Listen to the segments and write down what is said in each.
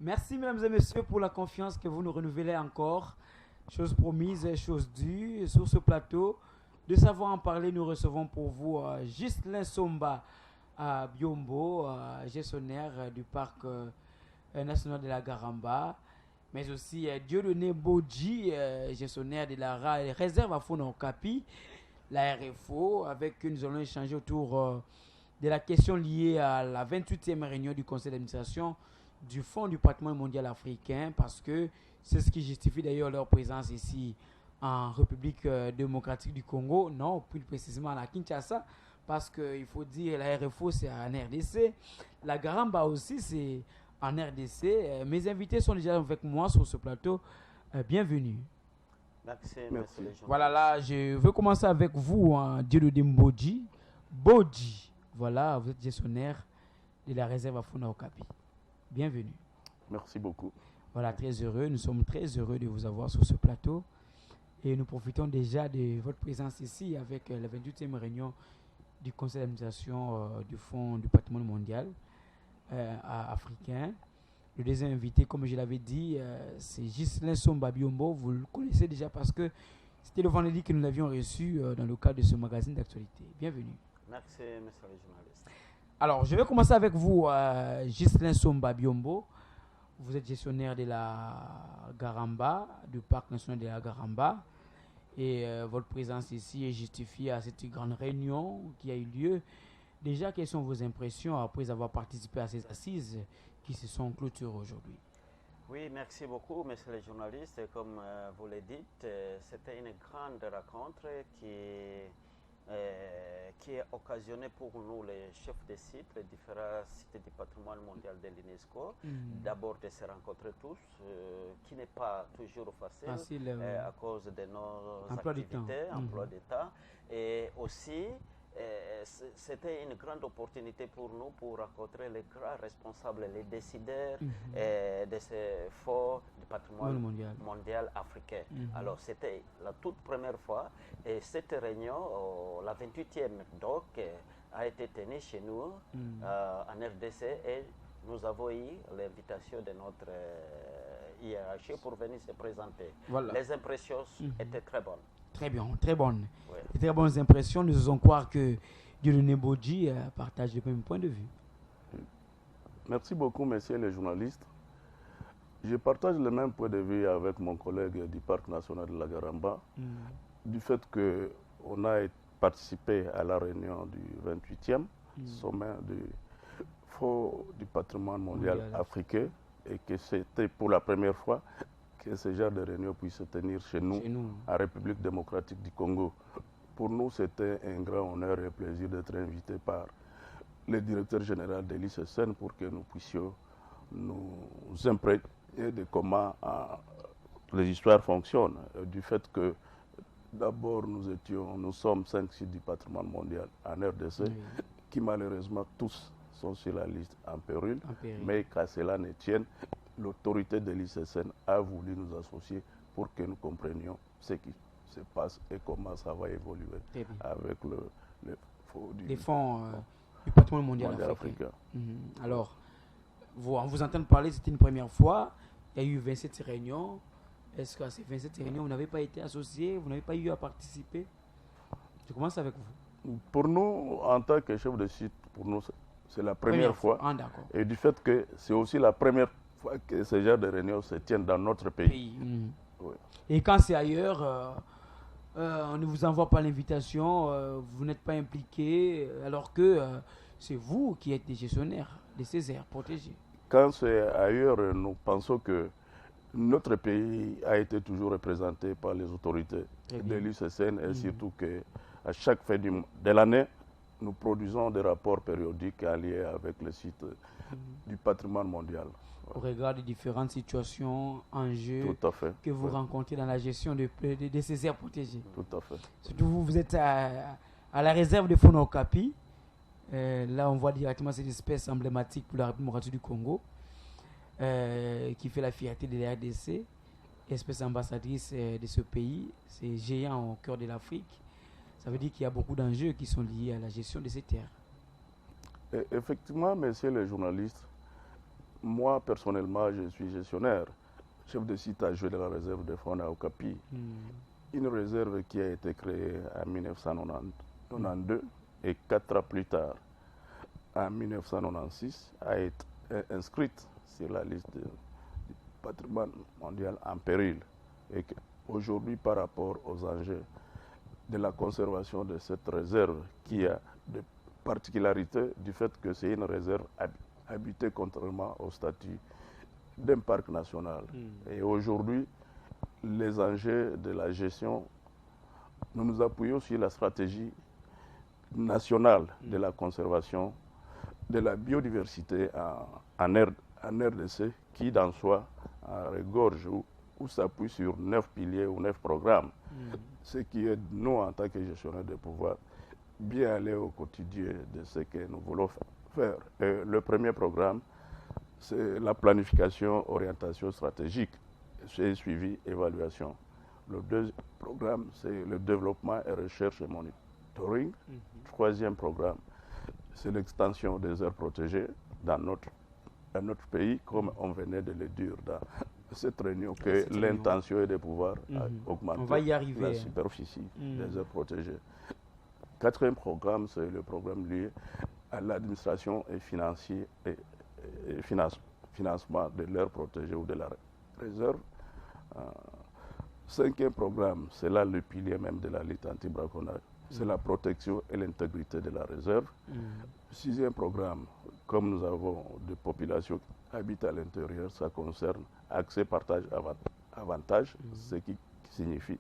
Merci, mesdames et messieurs, pour la confiance que vous nous renouvelez encore. Chose promise, chose due. Sur ce plateau, de savoir en parler, nous recevons pour vous Ghislain Somba à Biombo, gestionnaire du parc national de la Garamba, mais aussi Dieudonné Bodji, gestionnaire de la réserve à faune Okapi, la RFO, avec qui nous allons échanger autour de la question liée à la 28e réunion du conseil d'administration du Fonds du patrimoine mondial africain, parce que c'est ce qui justifie d'ailleurs leur présence ici en République démocratique du Congo, non, plus précisément à la Kinshasa, parce qu'il faut dire la RFO c'est en RDC, la Garamba aussi c'est en RDC. Mes invités sont déjà avec moi sur ce plateau. Bienvenue. Merci. Voilà, là, je veux commencer avec vous, Dieudonné Bodji. Bodji, voilà, vous êtes gestionnaire de la réserve à faune Okapi. Bienvenue. Merci beaucoup. Voilà, très heureux. Nous sommes très heureux de vous avoir sur ce plateau. Et nous profitons déjà de votre présence ici avec la 28e réunion du conseil d'administration du Fonds du patrimoine mondial africain. Le deuxième invité, comme je l'avais dit, c'est Ghislain Somba Biombo. Vous le connaissez déjà parce que c'était le vendredi que nous l'avions reçu dans le cadre de ce magazine d'actualité. Bienvenue. Merci, monsieur le journaliste. Alors, je vais commencer avec vous, Ghislain Somba Biombo. Vous êtes gestionnaire de la Garamba, du parc national de la Garamba. Et votre présence ici est justifiée à cette grande réunion qui a eu lieu. Déjà, quelles sont vos impressions après avoir participé à ces assises qui se sont clôturées aujourd'hui? Oui, merci beaucoup, monsieur le journaliste. Comme vous le dites, c'était une grande rencontre qui est occasionnée pour nous, les chefs de site, les différents sites du patrimoine mondial de l'UNESCO, d'abord de se rencontrer tous, qui n'est pas toujours facile à cause de nos activités, emploi d'État, et aussi c'était une grande opportunité pour nous pour rencontrer les grands responsables, les décideurs de ce fonds du patrimoine mondial africain. Alors c'était la toute première fois et cette réunion, la 28e donc, a été tenue chez nous en RDC et nous avons eu l'invitation de notre hiérarchie pour venir se présenter. Voilà. Les impressions étaient très bonnes. Très bien, très bonnes. Ouais. Très bonnes impressions. Nous osons croire que Dieudonné Bodji partage le même point de vue. Merci beaucoup, messieurs les journalistes. Je partage le même point de vue avec mon collègue du Parc national de la Garamba, du fait qu'on a participé à la réunion du 28e sommet du Fonds du patrimoine mondial africain et que c'était pour la première fois que ce genre de réunion puisse se tenir chez nous, en République démocratique du Congo. Pour nous, c'était un grand honneur et plaisir d'être invité par le directeur général de l'ICSN pour que nous puissions nous imprégner de comment les histoires fonctionnent. Du fait que d'abord nous sommes 5 sites du patrimoine mondial en RDC, qui malheureusement tous sont sur la liste en péril. Mais qu'à cela ne tienne, l'autorité de l'ICSN a voulu nous associer pour que nous comprenions ce qui se passe et comment ça va évoluer avec les fonds du patrimoine mondial africain. Alors, on vous entend parler, c'était une première fois, il y a eu 27 réunions. Est-ce qu'à ces 27 réunions, vous n'avez pas été associé, vous n'avez pas eu à participer? Je commence avec vous. Pour nous, en tant que chef de site, pour nous, c'est la première fois. Et du fait que c'est aussi la première fois que ce genre de réunions se tiennent dans notre pays. Oui. Et quand c'est ailleurs, on ne vous envoie pas l'invitation, vous n'êtes pas impliqué, alors que c'est vous qui êtes des gestionnaires de ces aires protégées. Quand c'est ailleurs, nous pensons que notre pays a été toujours représenté par les autorités de l'ICSN et surtout qu'à chaque fin de l'année, nous produisons des rapports périodiques en lien avec le site du patrimoine mondial. Au regard des différentes situations, enjeux que vous rencontrez dans la gestion de ces aires protégées. Tout à fait. Surtout vous êtes à la réserve de faune Okapi. Là, on voit directement cette espèce emblématique pour la République démocratique du Congo, qui fait la fierté de la RDC, espèce ambassadrice de ce pays. C'est géant au cœur de l'Afrique. Ça veut dire qu'il y a beaucoup d'enjeux qui sont liés à la gestion de ces terres. Effectivement, messieurs les journalistes, Moi, personnellement, je suis gestionnaire, chef de site adjoint de la réserve de faune à Okapi. Une réserve qui a été créée en 1992 et 4 ans plus tard, en 1996, a été inscrite sur la liste du patrimoine mondial en péril. Et aujourd'hui, par rapport aux enjeux de la conservation de cette réserve, qui a des particularités du fait que c'est une réserve habitée contrairement au statut d'un parc national. Et aujourd'hui, les enjeux de la gestion, nous nous appuyons sur la stratégie nationale de la conservation de la biodiversité en RDC, qui dans soi regorge ou s'appuie sur 9 piliers ou 9 programmes. Ce qui est, nous, en tant que gestionnaires de pouvoir, bien aller au quotidien de ce que nous voulons faire. Et le premier programme, c'est la planification, orientation stratégique, c'est suivi, évaluation. Le deuxième programme, c'est le développement et recherche et monitoring. Troisième programme, c'est l'extension des aires protégées dans notre pays, comme on venait de le dire dans cette réunion, que l'intention est de pouvoir augmenter la superficie des aires protégées. Quatrième programme, c'est le programme lié à l'administration et financement de l'aire protégée ou de la réserve. Cinquième programme, c'est là le pilier même de la lutte anti-braconnage, c'est la protection et l'intégrité de la réserve. Sixième programme, comme nous avons des populations qui habitent à l'intérieur, ça concerne accès, partage, avantage, ce qui signifie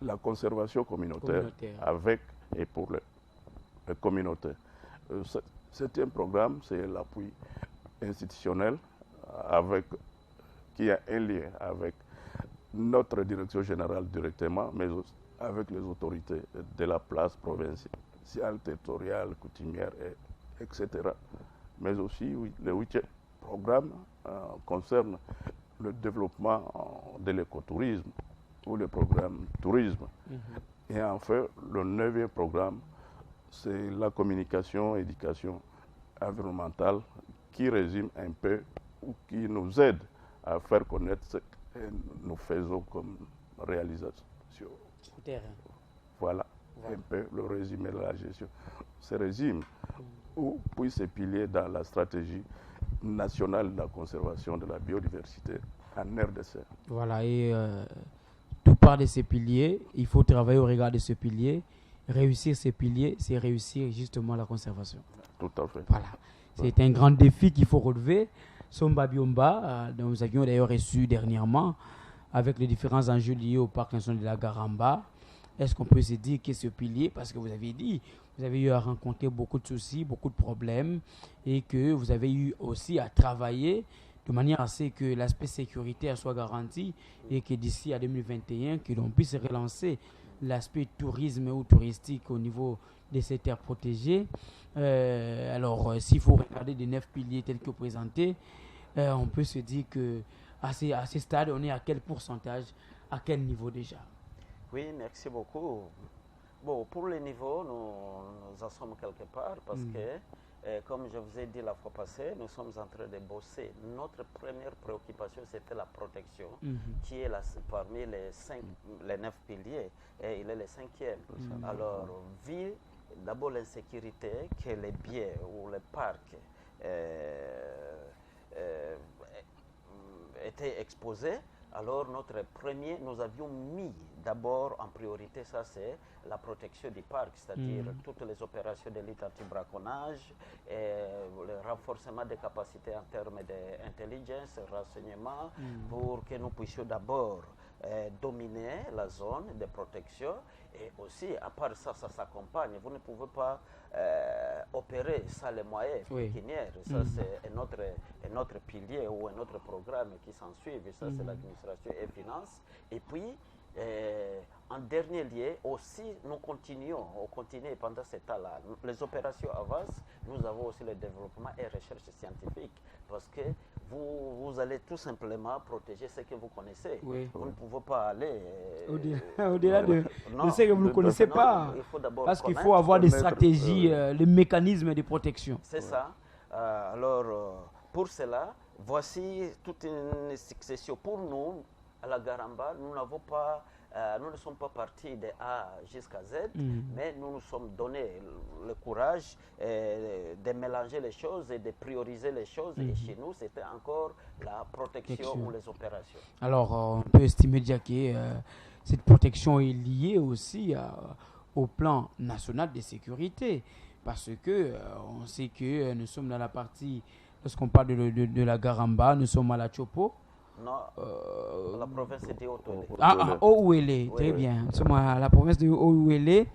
la conservation communautaire avec et pour les communautés. Septième programme, c'est l'appui institutionnel qui a un lien avec notre direction générale directement, mais aussi avec les autorités de la place provinciale, territoriale, coutumière, etc. Mais aussi, le huitième programme concerne le développement de l'écotourisme ou le programme tourisme. Et enfin, le neuvième programme, c'est la communication, éducation environnementale qui résume un peu ou qui nous aide à faire connaître ce que nous faisons comme réalisation. Voilà un peu le résumé de la gestion. Ce régime, puis ces piliers dans la stratégie nationale de la conservation de la biodiversité en RDC. Voilà, et tout part de ces piliers. Il faut travailler au regard de ces piliers. Réussir ces piliers, c'est réussir justement la conservation. Tout à fait. Voilà. C'est un grand défi qu'il faut relever. Somba Biomba, dont nous avions d'ailleurs reçu dernièrement, avec les différents enjeux liés au parc national de la Garamba. Est-ce qu'on peut se dire que ce pilier, parce que vous avez dit, vous avez eu à rencontrer beaucoup de soucis, beaucoup de problèmes, et que vous avez eu aussi à travailler de manière à ce que l'aspect sécuritaire soit garanti et que d'ici à 2021, que l'on puisse relancer l'aspect tourisme ou touristique au niveau de ces terres protégées. Alors, s'il faut regarder les 9 piliers tels que présentés, on peut se dire qu'à ce stade, on est à quel pourcentage, à quel niveau déjà? Oui, merci beaucoup. Bon, pour le niveau, nous en sommes quelque part parce que, comme je vous ai dit la fois passée, nous sommes en train de bosser. Notre première préoccupation, c'était la protection, qui est parmi les 9 piliers, et il est le 5e. Alors, vu d'abord l'insécurité, que les biais ou les parcs étaient exposés, alors nous avions mis d'abord en priorité, ça c'est la protection du parc, c'est-à-dire toutes les opérations de lutte anti-braconnage, le renforcement des capacités en termes d'intelligence, renseignement, pour que nous puissions d'abord dominer la zone de protection. Et aussi, à part ça, ça s'accompagne. Vous ne pouvez pas opérer sans les moyens pécuniaires. Ça, c'est un autre pilier ou un autre programme qui s'ensuit. Ça, c'est l'administration et finance. Et puis, en dernier lieu, aussi, nous continuons pendant ce temps-là. Les opérations avancent. Nous avons aussi le développement et recherche scientifique. Parce que vous allez tout simplement protéger ce que vous connaissez. Vous ne pouvez pas aller au-delà de ce que vous ne connaissez pas. Parce qu'il faut avoir des stratégies, les mécanismes de protection. C'est ça. Alors, pour cela, voici toute une succession. Pour nous, à la Garamba, nous ne sommes pas partis de A jusqu'à Z, mais nous nous sommes donné le courage de mélanger les choses et de prioriser les choses. Et chez nous, c'était encore la protection ou les opérations. Alors, on peut estimer déjà que cette protection est liée aussi au plan national de sécurité, parce que on sait que nous sommes dans la partie, lorsqu'on parle de la Garamba, nous sommes à la Chopo. Non, la province de Haut-Ouélé. Haut-Ouélé, très bien. Nous sommes à la province de Haut-Ouélé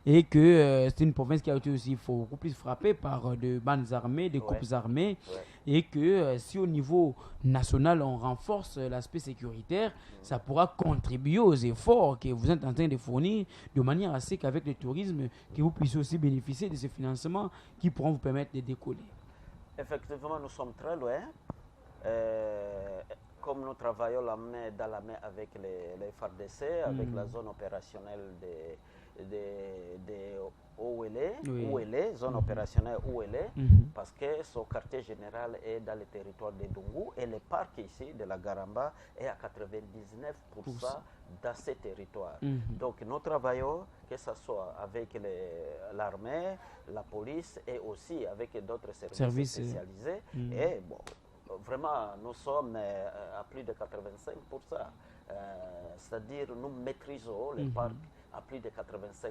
et que c'est une province qui a été aussi beaucoup plus frappée par de bandes armées, des groupes armés, et que si au niveau national on renforce l'aspect sécuritaire, ça pourra contribuer aux efforts que vous êtes en train de fournir de manière à ce qu'avec le tourisme, que vous puissiez aussi bénéficier de ce financement qui pourront vous permettre de décoller. Effectivement, nous sommes très loin. Comme nous travaillons la main dans la main avec les FARDC, avec la zone opérationnelle de Ouélé, zone opérationnelle Ouélé, parce que son quartier général est dans le territoire de Dungu et le parc ici de la Garamba est à 99% dans ce territoire. Donc nous travaillons, que ce soit avec l'armée, la police et aussi avec d'autres services spécialisés. Et bon, vraiment, nous sommes à plus de 85%. C'est-à-dire, nous maîtrisons les parcs à plus de 85%.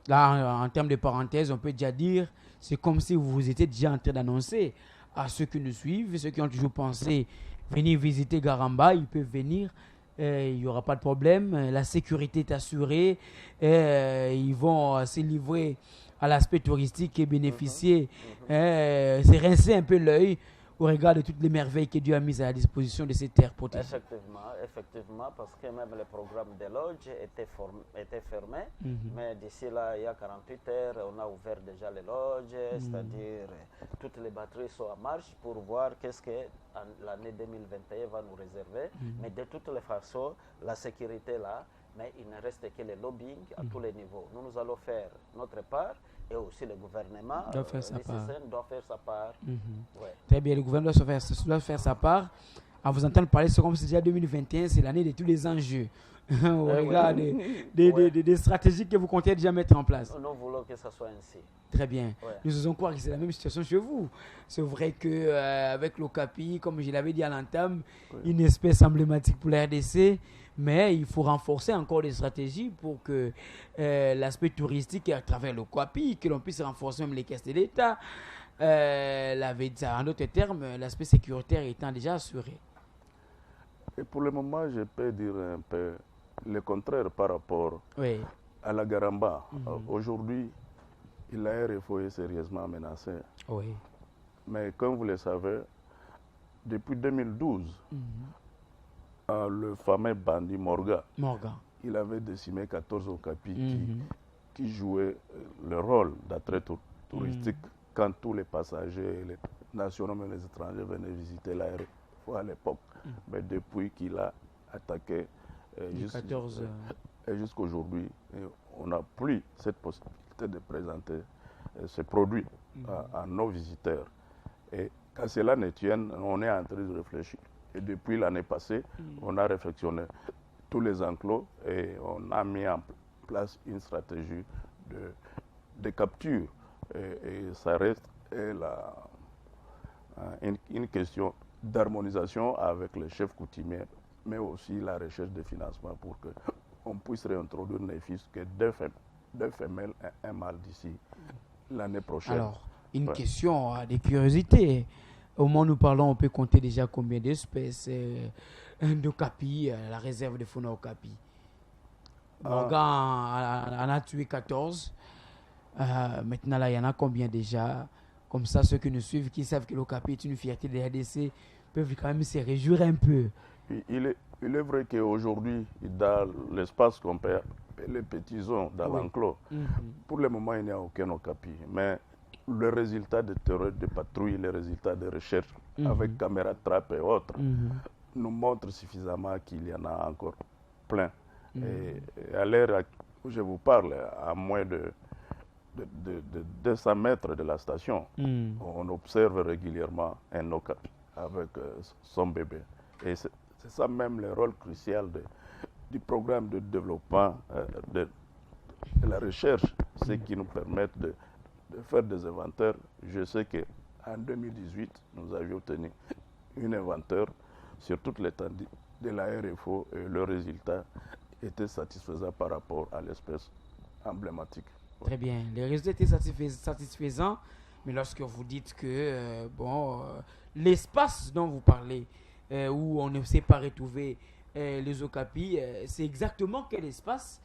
Là, en termes de parenthèse, on peut déjà dire, c'est comme si vous étiez déjà en train d'annoncer à ceux qui nous suivent, ceux qui ont toujours pensé venir visiter Garamba, ils peuvent venir. Il n'y aura pas de problème. La sécurité est assurée. Ils vont se livrer à l'aspect touristique et bénéficier, c'est rincer un peu l'œil au regard de toutes les merveilles que Dieu a mises à la disposition de ces terres protégées. Effectivement, parce que même le programme de loges était fermé, mais d'ici là, il y a 48 heures, on a ouvert déjà les loges, c'est-à-dire toutes les batteries sont en marche pour voir qu'est-ce que l'année 2021 va nous réserver. Mais de toutes les façons, la sécurité est là, mais il ne reste que le lobbying à tous les niveaux. Nous allons faire notre part. Et aussi le gouvernement doit faire sa part. Très bien, le gouvernement doit faire sa part. À vous entendre parler, c'est comme si déjà 2021, c'est l'année de tous les enjeux. Au regard des stratégies que vous comptez déjà mettre en place. Nous voulons que ça soit ainsi. Très bien. Nous osons croire que c'est la même situation chez vous. C'est vrai qu'avec l'OCAPI, comme je l'avais dit à l'entame, une espèce emblématique pour la RDC, mais il faut renforcer encore des stratégies pour que l'aspect touristique, à travers l'OCAPI, que l'on puisse renforcer même les caisses de l'État. En d'autres termes, l'aspect sécuritaire étant déjà assuré. Et pour le moment, je peux dire un peu le contraire par rapport à la Garamba. Aujourd'hui, la RFO est sérieusement menacée. Mais comme vous le savez, depuis 2012, le fameux bandit Morgan, il avait décimé 14 OCAPI qui jouaient le rôle d'attrait touristique quand tous les passagers, les nationaux et les étrangers venaient visiter la RFO à l'époque. Mais depuis qu'il a attaqué jusqu'aujourd'hui, on n'a plus cette possibilité de présenter ces produits à nos visiteurs. Et quand cela ne tienne, on est en train de réfléchir. Et depuis l'année passée, on a réflexionné tous les enclos et on a mis en place une stratégie de capture. Et ça reste une question d'harmonisation avec les chefs coutumiers, mais aussi la recherche de financement pour qu'on puisse réintroduire ne fût-ce que deux femelles et un mâle d'ici l'année prochaine. Alors, une question de curiosité. Au moment où nous parlons, on peut compter déjà combien d'espèces d'Okapi, la réserve de faune Okapi. Morgan en a tué 14. Maintenant, là, il y en a combien déjà? Comme ça, ceux qui nous suivent, qui savent que l'Okapi est une fierté de la RDC, peuvent quand même se réjouir un peu. Il est vrai qu'aujourd'hui, dans l'espace qu'on peut appeler les petits zones, dans l'enclos, pour le moment, il n'y a aucun Okapi. Mais le résultat de terrain de patrouille, les résultats de recherche avec caméra trappe et autres, nous montrent suffisamment qu'il y en a encore plein. Et à l'heure où je vous parle, à moins de 200 mètres de la station, on observe régulièrement un okapi. avec son bébé. Et c'est ça même le rôle crucial du programme de développement de la recherche, ce qui nous permet de faire des inventaires. Je sais qu'en 2018, nous avions obtenu un inventeur sur toute l'étendue de la RFO et le résultat était satisfaisant par rapport à l'espèce emblématique. Très bien, les résultats étaient satisfaisants, mais lorsque vous dites que l'espace dont vous parlez, où on ne sait pas retrouver les okapis, c'est exactement quel espace?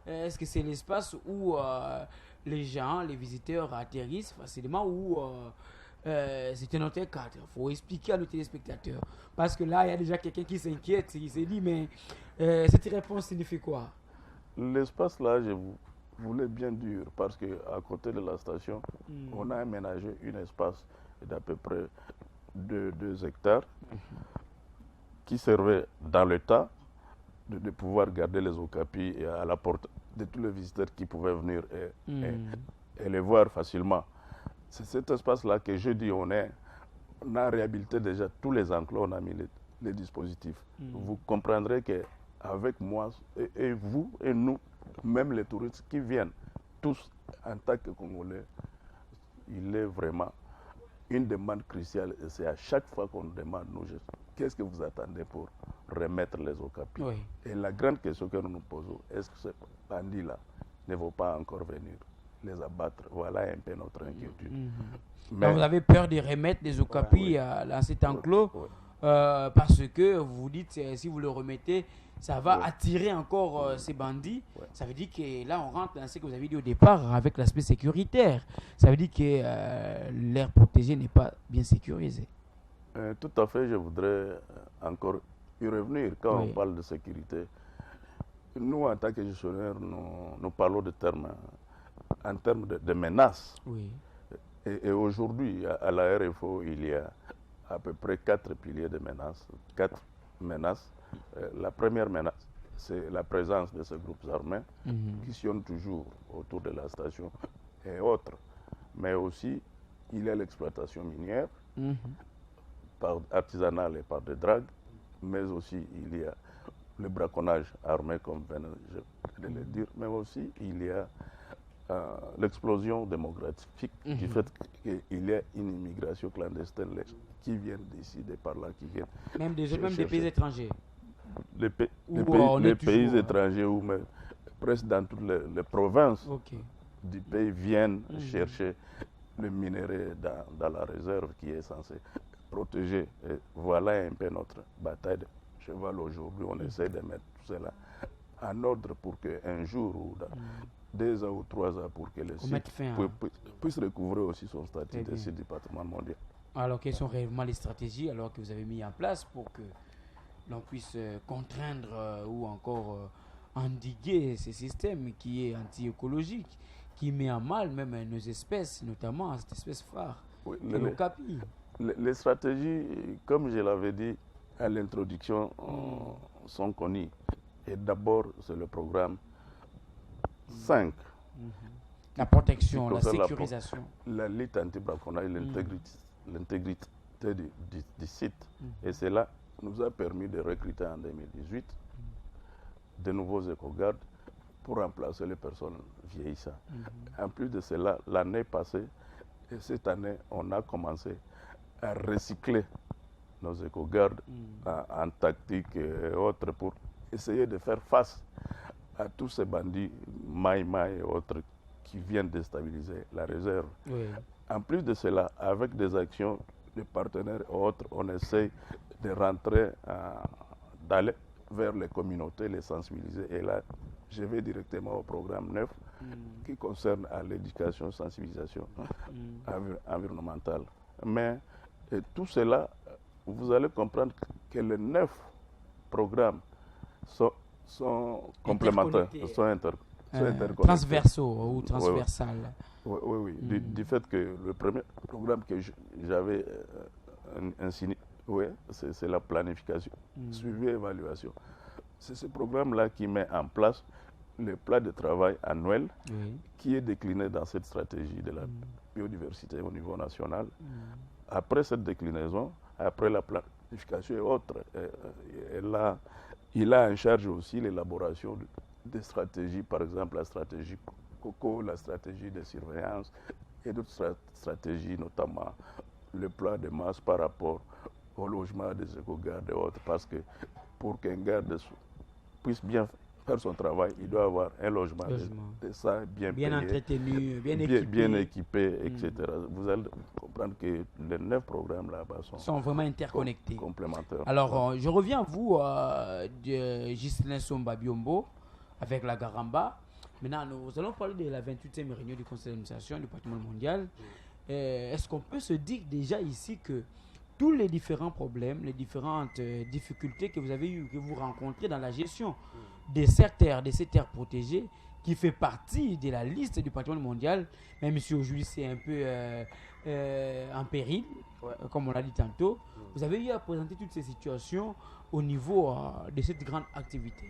Est-ce que c'est l'espace où les gens, les visiteurs atterrissent facilement ou c'est un hôtel 4? Il faut expliquer à nos téléspectateurs. Parce que là, il y a déjà quelqu'un qui s'inquiète. Il s'est dit, mais cette réponse signifie quoi? L'espace là, je voulais bien dire, parce qu'à côté de la station, on a aménagé un espace d'à peu près 2 hectares qui servait dans le temps de pouvoir garder les okapis et à la porte de tous les visiteurs qui pouvaient venir et les voir facilement. C'est cet espace-là que je dis, on a réhabilité déjà tous les enclos, on a mis les dispositifs. Vous comprendrez qu'avec moi et vous et nous, même les touristes qui viennent, tous en tant que Congolais, il est vraiment une demande cruciale. Et c'est à chaque fois qu'on demande, nous, qu'est-ce que vous attendez pour remettre les okapis? Oui. Et la grande question que nous nous posons, est-ce que ces bandits-là ne vont pas encore venir les abattre? Voilà un peu notre inquiétude. Mais donc vous avez peur de remettre les okapis dans cet enclos parce que vous vous dites, si vous le remettez, ça va attirer encore ces bandits. Ça veut dire que là, on rentre dans ce que vous avez dit au départ avec l'aspect sécuritaire. Ça veut dire que l'air protégé n'est pas bien sécurisé. Tout à fait, je voudrais encore y revenir quand on parle de sécurité. Nous, en tant que gestionnaires, nous parlons en termes de menaces. Oui. Et aujourd'hui, à la RFO, il y a à peu près 4 piliers de menaces. 4 menaces. La première menace, c'est la présence de ces groupes armés qui sillonnent toujours autour de la station et autres. Mais aussi, il y a l'exploitation minière, par artisanale et par des dragues, mais aussi il y a le braconnage armé, comme je viens de le dire, mais aussi il y a l'explosion démographique du fait qu'il y a une immigration clandestine qui viennent d'ici, de par là, qui viennent. Même des pays étrangers. Les pays étrangers ou même presque dans toutes les provinces du pays viennent chercher le minerai dans la réserve qui est censée protéger. Et voilà un peu notre bataille de cheval aujourd'hui. On essaie de mettre tout cela en ordre pour qu'un jour ou dans 2 ans ou 3 ans, pour que le site puisse recouvrir aussi son statut de site du patrimoine mondial. Alors, quelles sont réellement les stratégies alors que vous avez mis en place pour que l'on puisse contraindre ou encore endiguer ce système qui est anti-écologique, qui met en mal même nos espèces, notamment cette espèce phare, le okapi? Les stratégies, comme je l'avais dit à l'introduction, sont connues. Et d'abord, c'est le programme 5. La protection, la sécurisation. La lutte anti-braconnage, l'intégrité du site. Et cela nous a permis de recruter en 2018 de nouveaux éco-gardes pour remplacer les personnes vieillissantes. En plus de cela, l'année passée et cette année, on a commencé à recycler nos éco-gardes en tactique et autres pour essayer de faire face à tous ces bandits, Maï-Maï et autres, qui viennent déstabiliser la réserve. En plus de cela, avec des actions de partenaires et autres, on essaie de rentrer, d'aller vers les communautés, les sensibiliser. Et là, je vais directement au programme 9 qui concerne l'éducation, sensibilisation environnementale. Mais tout cela, vous allez comprendre que les 9 programmes sont complémentaires, sont interconnectés. Transversaux ou transversales. Oui. Du fait que le premier programme que j'avais insinué, c'est la planification, suivi et évaluation. C'est ce programme-là qui met en place le plan de travail annuel qui est décliné dans cette stratégie de la biodiversité au niveau national. Après cette déclinaison, après la planification et autres, il a en charge aussi l'élaboration des stratégies, par exemple la stratégie COCO, la stratégie de surveillance et d'autres stratégies, notamment le plan de masse par rapport au logement des éco-gardes et autres, parce que pour qu'un garde puisse bien faire son travail, il doit avoir un logement décent, bien payé, entretenu, bien équipé, etc. Vous allez comprendre que les 9 programmes là-bas sont vraiment interconnectés. Complémentaires. Alors, je reviens à vous, Ghislain Somba Biombo, avec la Garamba. Maintenant, nous allons parler de la 28e réunion du Conseil d'administration du patrimoine mondial. Est-ce qu'on peut se dire déjà ici que tous les différents problèmes, les différentes difficultés que vous avez eues, que vous rencontrez dans la gestion de ces terres protégées, qui fait partie de la liste du patrimoine mondial, même si aujourd'hui c'est un peu en péril, comme on l'a dit tantôt, vous avez eu à présenter toutes ces situations au niveau de cette grande activité.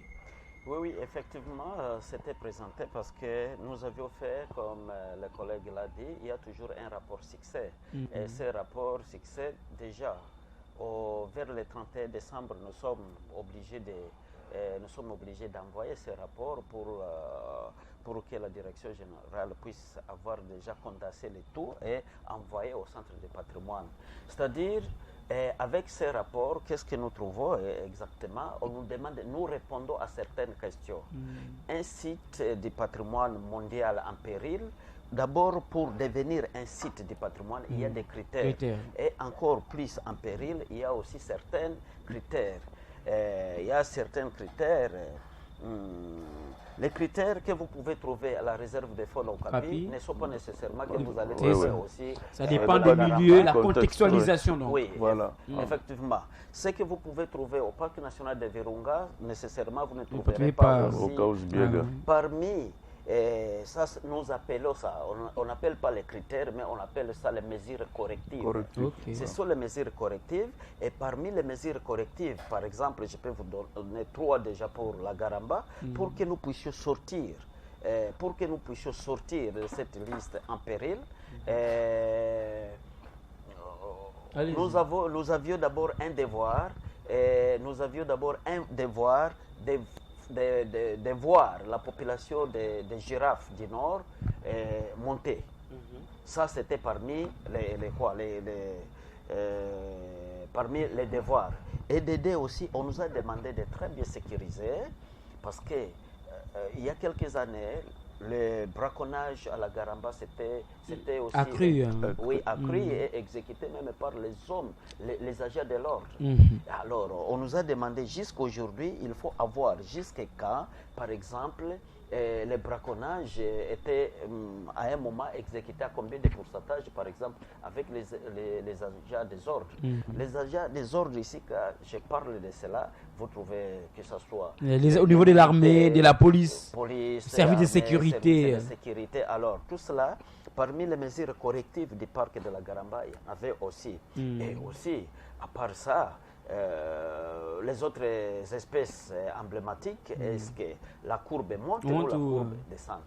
Oui, effectivement, c'était présenté parce que nous avions fait, comme le collègue l'a dit, il y a toujours un rapport succès. Et ce rapport succès, déjà, vers le 31 décembre, nous sommes obligés d'envoyer ce rapport pour que la direction générale puisse avoir déjà condensé le tout et envoyé au centre de patrimoine. C'est-à-dire, avec ces rapports, qu'est-ce que nous trouvons exactement? On nous demande, nous répondons à certaines questions. Un site du patrimoine mondial en péril, d'abord pour devenir un site du patrimoine, il y a des critères. Et encore plus en péril, il y a aussi certains critères. Il y a certains critères. Les critères que vous pouvez trouver à la réserve des fonds au CAPI ne sont pas nécessairement que vous allez trouver aussi. Ça dépend du milieu, la contextualisation. Donc. Oui, voilà. Effectivement. Ce que vous pouvez trouver au Parc national de Virunga, nécessairement vous ne trouverez pas aussi. Parmi, ça, nous appelons ça, on n'appelle pas les critères, mais on appelle ça les mesures correctives. Ce sont les mesures correctives. Et parmi les mesures correctives, par exemple, je peux vous donner 3 déjà pour la Garamba, pour que nous puissions sortir. De cette liste en péril, nous avions d'abord un devoir, de voir la population des girafes du Nord monter. Ça, c'était parmi parmi les devoirs. Et d'aider aussi, on nous a demandé de très bien sécuriser, parce que il y a quelques années, le braconnage à la Garamba, c'était aussi accru, accru et exécuté même par les hommes, les agents de l'ordre. Alors, on nous a demandé jusqu'aujourd'hui, il faut avoir jusqu'à quand, par exemple, le braconnage était à un moment exécuté à combien de pourcentage, par exemple, avec les agents des ordres. Les agents des ordres ici, quand je parle de cela, vous trouvez que ce soit au niveau de l'armée, de la police service de sécurité. Alors, tout cela, parmi les mesures correctives du parc de la Garamba, il y en avait aussi. Et aussi, à part ça, les autres espèces emblématiques, est-ce que la courbe monte ou la courbe descend?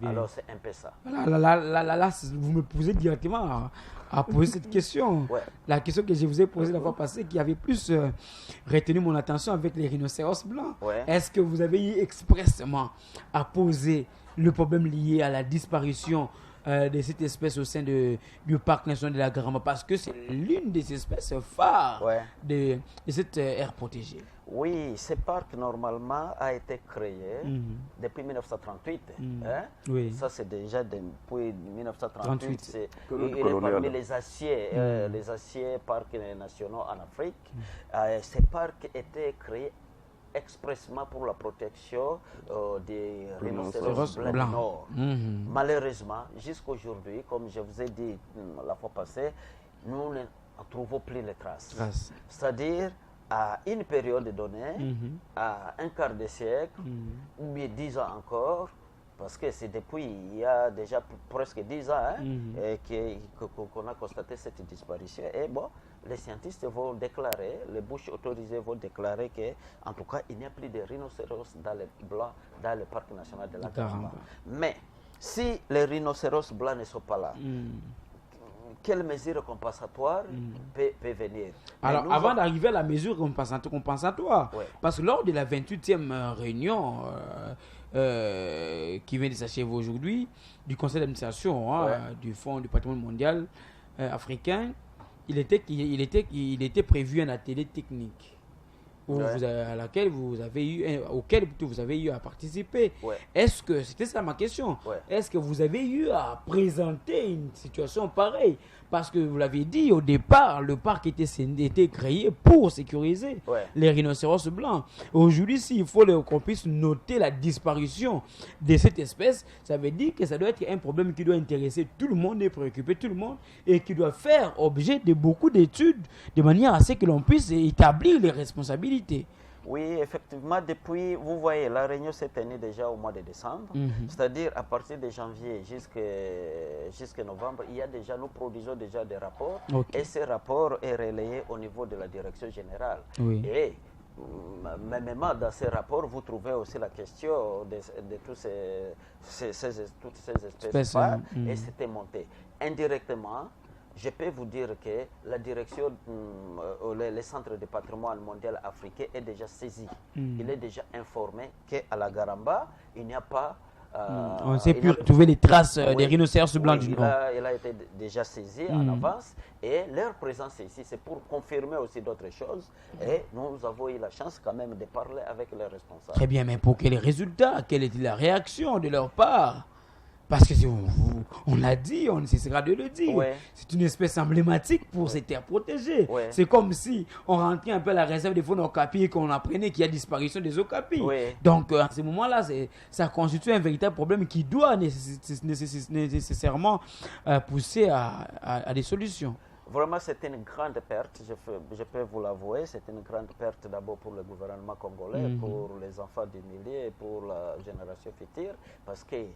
Alors c'est un peu ça. Là, vous me posez directement à poser cette question. La question que je vous ai posée la fois passée, qui avait plus retenu mon attention avec les rhinocéros blancs. Est-ce que vous avez eu expressément à poser le problème lié à la disparition de cette espèce au sein du parc national de la Garamba, parce que c'est l'une des espèces phares de cette aire protégée? Oui, ce parc normalement a été créé depuis 1938. Ça, c'est déjà depuis 1938. Il est parmi les aciers parcs nationaux en Afrique. Ce parc était créé expressément pour la protection des rhinocéros blancs du Nord. Malheureusement, jusqu'aujourd'hui, comme je vous ai dit la fois passée, nous ne trouvons plus les traces. C'est-à-dire, à une période donnée, à un quart de siècle, ou bien 10 ans encore, parce que c'est depuis il y a déjà presque 10 ans qu'on a constaté cette disparition. Et bon, les scientifiques vont déclarer, les bouches autorisées vont déclarer qu'en tout cas, il n'y a plus de rhinocéros dans le parc national de la Garamba. Mais si les rhinocéros blancs ne sont pas là, quelle mesure compensatoire peut venir. Alors, avant d'arriver à la mesure compensatoire, parce que lors de la 28e réunion qui vient de s'achever aujourd'hui, du conseil d'administration du Fonds du patrimoine mondial africain, il était prévu un atelier technique auquel vous avez eu à participer. Est-ce que, c'était ça ma question, est-ce que vous avez eu à présenter une situation pareille? Parce que vous l'avez dit au départ, le parc était créé pour sécuriser les rhinocéros blancs. Aujourd'hui, s'il faut qu'on puisse noter la disparition de cette espèce, ça veut dire que ça doit être un problème qui doit intéresser tout le monde et préoccuper tout le monde et qui doit faire objet de beaucoup d'études de manière à ce que l'on puisse établir les responsabilités. Oui, effectivement, depuis, vous voyez, la réunion s'est tenue déjà au mois de décembre, c'est-à-dire à partir de janvier jusqu'à novembre, nous produisons déjà des rapports et ces rapports sont relayés au niveau de la direction générale. Et même dans ces rapports, vous trouvez aussi la question de toutes ces espèces et c'était monté. Indirectement, je peux vous dire que la direction, le centre de patrimoine mondial africain est déjà saisi. Il est déjà informé qu'à la Garamba, il n'y a pas... on sait plus retrouver les traces des rhinocéros blancs du Nord. Il a été déjà saisi en avance et leur présence ici, c'est pour confirmer aussi d'autres choses. Et nous avons eu la chance quand même de parler avec les responsables. Très bien, mais pour quels résultats? Quelle était la réaction de leur part? Parce que on l'a dit, on ne cessera de le dire. C'est une espèce emblématique pour ces terres protégées. C'est comme si on rentrait un peu à la réserve des faune okapi et qu'on apprenait qu'il y a disparition des okapis. Donc, à ce moment-là, ça constitue un véritable problème qui doit nécessairement pousser à des solutions. Vraiment, c'est une grande perte, je peux vous l'avouer. C'est une grande perte d'abord pour le gouvernement congolais, pour les enfants du milieu et pour la génération future, parce qu'ils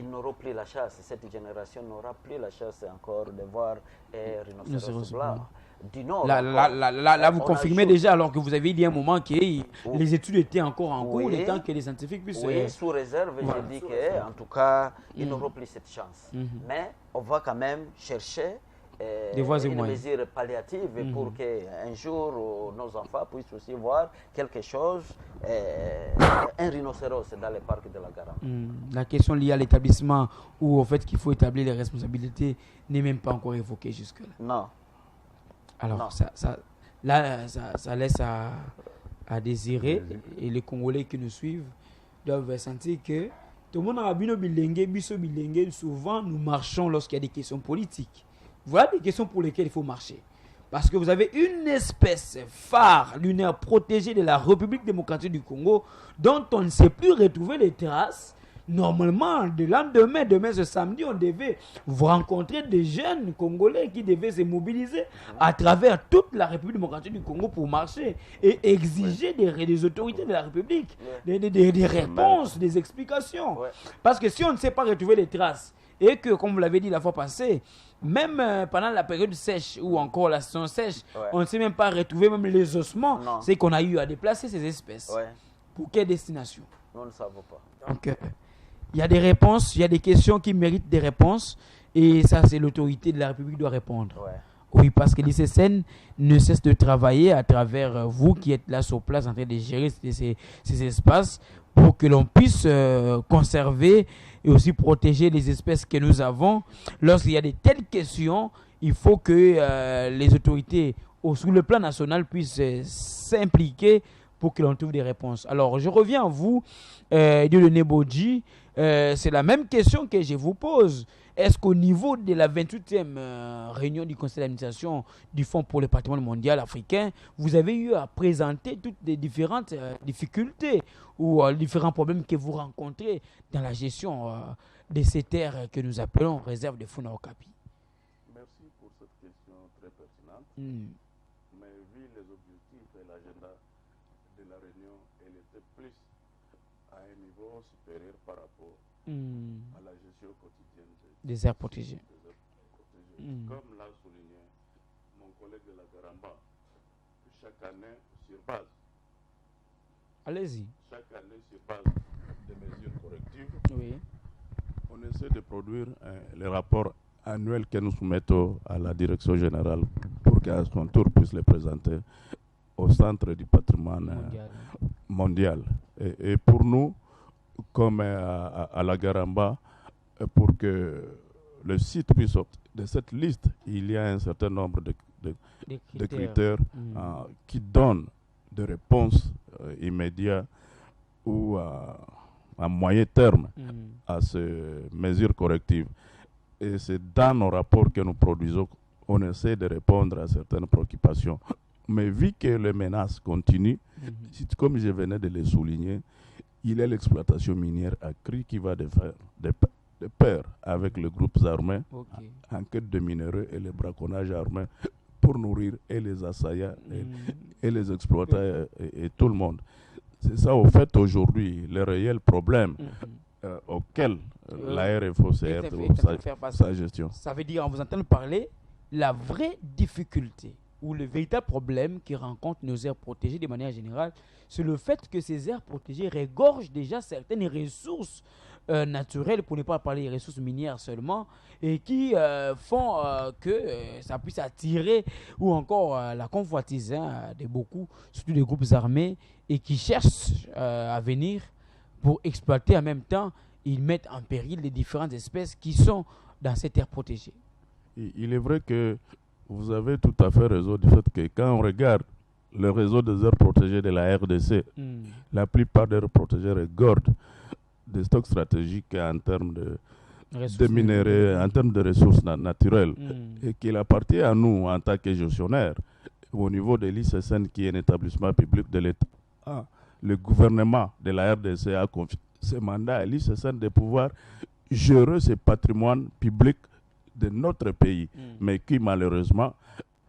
n'auront plus la chasse. Cette génération n'aura plus la chasse encore de voir un rhinocéros blanc. Du Nord, là, vous confirmez déjà, alors que vous avez dit à un moment que les études étaient encore en cours, le temps que les scientifiques puissent... Oui, sous réserve, je dis qu'en tout cas, ils n'auront plus cette chance. Mais on va quand même chercher une mesure palliative pour qu'un jour nos enfants puissent aussi voir quelque chose, un rhinocéros dans les parcs de la Garamba. La question liée à l'établissement ou au fait qu'il faut établir les responsabilités n'est même pas encore évoquée jusque-là. Non. Alors, non. Ça laisse à désirer, et les Congolais qui nous suivent doivent sentir que tout le monde a bilenge, souvent nous marchons lorsqu'il y a des questions politiques. Voilà des questions pour lesquelles il faut marcher. Parce que vous avez une espèce phare lunaire protégée de la République démocratique du Congo dont on ne sait plus retrouver les traces. Normalement, le lendemain, demain ce samedi, on devait vous rencontrer des jeunes Congolais qui devaient se mobiliser à travers toute la République démocratique du Congo pour marcher et exiger des autorités de la République des réponses, des explications. Parce que si on ne sait pas retrouver les traces et que, comme vous l'avez dit la fois passée, même pendant la période sèche ou encore la saison sèche, on ne sait même pas retrouver même les ossements, c'est qu'on a eu à déplacer ces espèces. Pour quelle destination? Nous ne savons pas. Donc, il y a des réponses, il y a des questions qui méritent des réponses, et ça, c'est l'autorité de la République qui doit répondre. Oui, parce que l'ICCN ne cesse de travailler à travers vous qui êtes là sur place en train de gérer ces espaces pour que l'on puisse conserver et aussi protéger les espèces que nous avons. Lorsqu'il y a de telles questions, il faut que les autorités sur le plan national puissent s'impliquer pour que l'on trouve des réponses. Alors, je reviens à vous, Dieudonné Bodji. C'est la même question que je vous pose. Est-ce qu'au niveau de la 28e réunion du conseil d'administration du Fonds pour le patrimoine mondial africain, vous avez eu à présenter toutes les différentes difficultés ou différents problèmes que vous rencontrez dans la gestion de ces terres que nous appelons réserve de Funa Okapi? Merci pour cette question très pertinente. Mais vu les objectifs et l'agenda de la réunion, elle était plus à un niveau supérieur par rapport à la gestion quotidienne des aires protégées. Comme l'a souligné mon collègue de la Garamba, chaque année sur base. Allez-y. Chaque année sur base de mesures correctives, on essaie de produire les rapports annuels que nous soumettons à la direction générale pour qu'à son tour puisse les présenter au centre du patrimoine mondial. Et pour nous, comme à la Garamba, pour que le site puisse sortir de cette liste, il y a un certain nombre de critères qui donnent des réponses immédiates ou à moyen terme à ces mesures correctives. Et c'est dans nos rapports que nous produisons, on essaie de répondre à certaines préoccupations. Mais vu que les menaces continuent, comme je venais de le souligner, il y a l'exploitation minière accrue qui va de pair avec les groupes armés en quête de minéraux et le braconnage armé pour nourrir et les assaillants et les exploitants et tout le monde. C'est ça, au fait, aujourd'hui, le réel problème auquel la RFO sert pour sa gestion. Ça veut dire, en vous entendant parler, la vraie difficulté ou le véritable problème qui rencontrent nos aires protégées de manière générale, c'est le fait que ces aires protégées regorgent déjà certaines ressources naturelles, pour ne pas parler des ressources minières seulement, et qui font que ça puisse attirer ou encore la convoitise de beaucoup, surtout des groupes armés, et qui cherchent à venir pour exploiter en même temps. Ils mettent en péril les différentes espèces qui sont dans cette aire protégée. Il est vrai que vous avez tout à fait raison du fait que quand on regarde le réseau des aires protégées de la RDC, la plupart des aires protégées regardent des stocks stratégiques en termes de minéraux, en termes de ressources naturelles, et qu'il appartient à nous, en tant que gestionnaires, au niveau de l'ICSN, qui est un établissement public de l'État. Le gouvernement de la RDC a confié ce mandat à l'ICSN de pouvoir gérer ce patrimoine public de notre pays, mais qui malheureusement,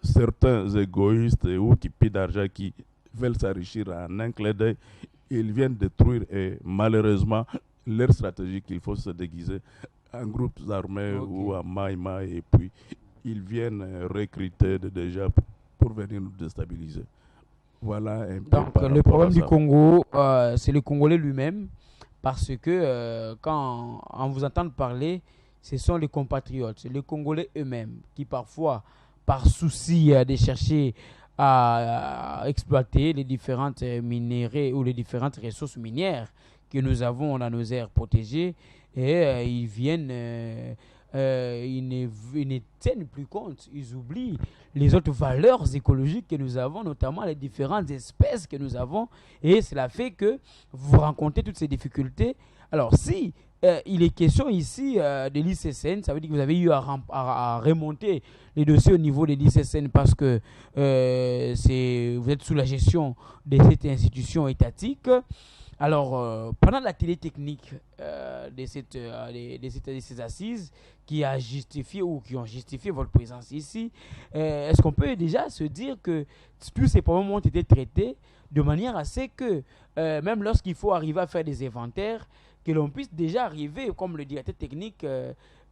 certains égoïstes ou qui pillent d'argent, qui veulent s'enrichir en un clin d'œil, ils viennent détruire et malheureusement leur stratégie qu'il faut se déguiser en groupes armés ou en maïma, et puis ils viennent recruter déjà pour venir nous déstabiliser. Voilà un peu. Donc le problème du Congo, c'est le Congolais lui-même, parce que quand on vous entend parler, ce sont les compatriotes, c'est les Congolais eux-mêmes qui parfois, par souci de chercher à exploiter les différentes minéraux ou les différentes ressources minières que nous avons dans nos aires protégées, et ils viennent, ils ne tiennent plus compte, ils oublient les autres valeurs écologiques que nous avons, notamment les différentes espèces que nous avons, et cela fait que vous rencontrez toutes ces difficultés. Alors si il est question ici de l'ICSN, ça veut dire que vous avez eu à remonter les dossiers au niveau de l'ICSN parce que vous êtes sous la gestion de cette institution étatique. Alors, pendant la télétechnique de ces assises qui a justifié ou qui ont justifié votre présence ici, est-ce qu'on peut déjà se dire que tous ces problèmes ont été traités de manière à ce que, même lorsqu'il faut arriver à faire des inventaires, que l'on puisse déjà arriver, comme le directeur technique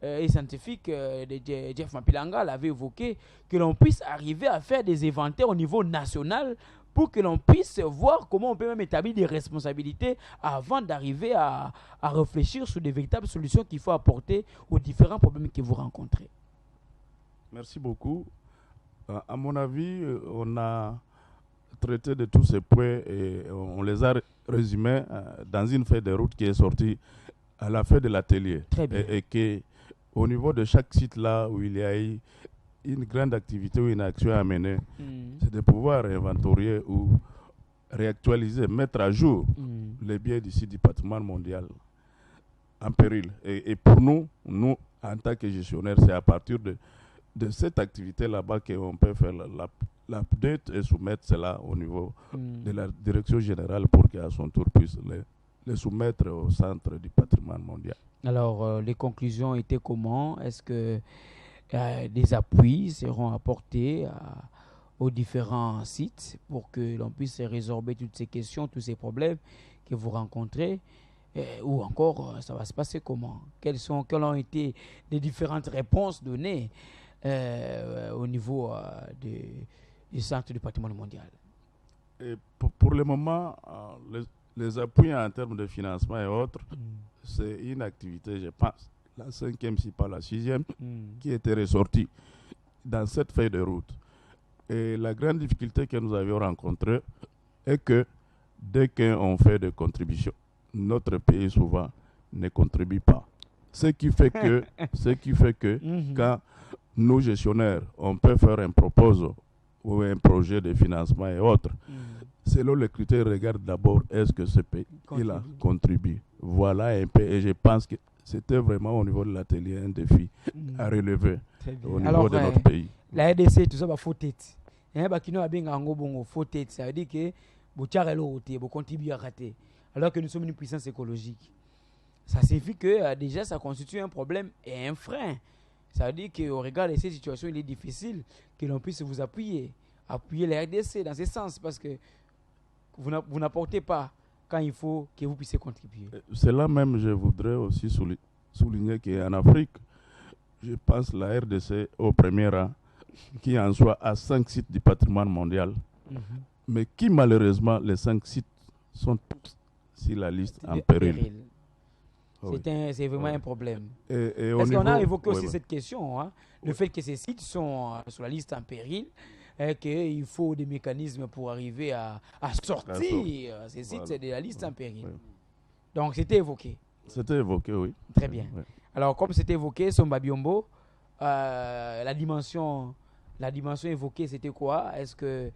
et scientifique de Jeff Mapilanga l'avait évoqué, que l'on puisse arriver à faire des inventaires au niveau national pour que l'on puisse voir comment on peut même établir des responsabilités avant d'arriver à réfléchir sur des véritables solutions qu'il faut apporter aux différents problèmes que vous rencontrez. Merci beaucoup. À mon avis, on a traité de tous ces points et on les a résumés dans une feuille de route qui est sortie à la fin de l'atelier. Très bien. Et qu'au niveau de chaque site là où il y a eu une grande activité ou une action à mener, c'est de pouvoir inventorier ou réactualiser, mettre à jour les biens d'ici du patrimoine mondial en péril. Et pour nous, en tant que gestionnaires, c'est à partir de cette activité là-bas qu'on peut faire l'update et soumettre cela au niveau de la direction générale pour qu'à son tour puisse les soumettre au centre du patrimoine mondial. Alors, les conclusions étaient comment? Est-ce que des appuis seront apportés aux différents sites pour que l'on puisse résorber toutes ces questions, tous ces problèmes que vous rencontrez, ou encore ça va se passer comment? Quelles ont été les différentes réponses données au niveau du centre du patrimoine mondial? Et pour le moment, les appuis en termes de financement et autres, c'est une activité, je pense, la 5e, si pas la 6e, qui était ressortie dans cette feuille de route. Et la grande difficulté que nous avions rencontrée est que dès qu'on fait des contributions, notre pays souvent ne contribue pas. Ce qui fait que quand nous gestionnaires, on peut faire un proposal ou un projet de financement et autres, selon les critères, regarde d'abord est-ce que ce pays contribue. Voilà un peu, et je pense que c'était vraiment au niveau de l'atelier un défi à relever au niveau de notre pays. La RDC, tout ça, va faut tête. Faut tête. Ça veut dire que vous contribuez à rater. Alors que nous sommes une puissance écologique. Ça signifie que déjà, ça constitue un problème et un frein. Ça veut dire qu'au regard de ces situations, il est difficile que l'on puisse vous appuyer la RDC dans ce sens, parce que vous n'apportez pas quand il faut que vous puissiez contribuer. C'est là même, je voudrais aussi souligner qu'en Afrique, je pense la RDC au premier rang, qui en soit à 5 sites du patrimoine mondial, mais qui malheureusement, les 5 sites sont tous sur la liste en péril. C'est vraiment un problème. Parce qu'on a évoqué aussi cette question, le fait que ces sites sont sur la liste en péril, et qu'il faut des mécanismes pour arriver à sortir ces sites de la liste en péril. Donc c'était évoqué. C'était évoqué, oui. Très bien. Alors comme c'était évoqué, Somba Biombo, la dimension évoquée, c'était quoi? Est-ce que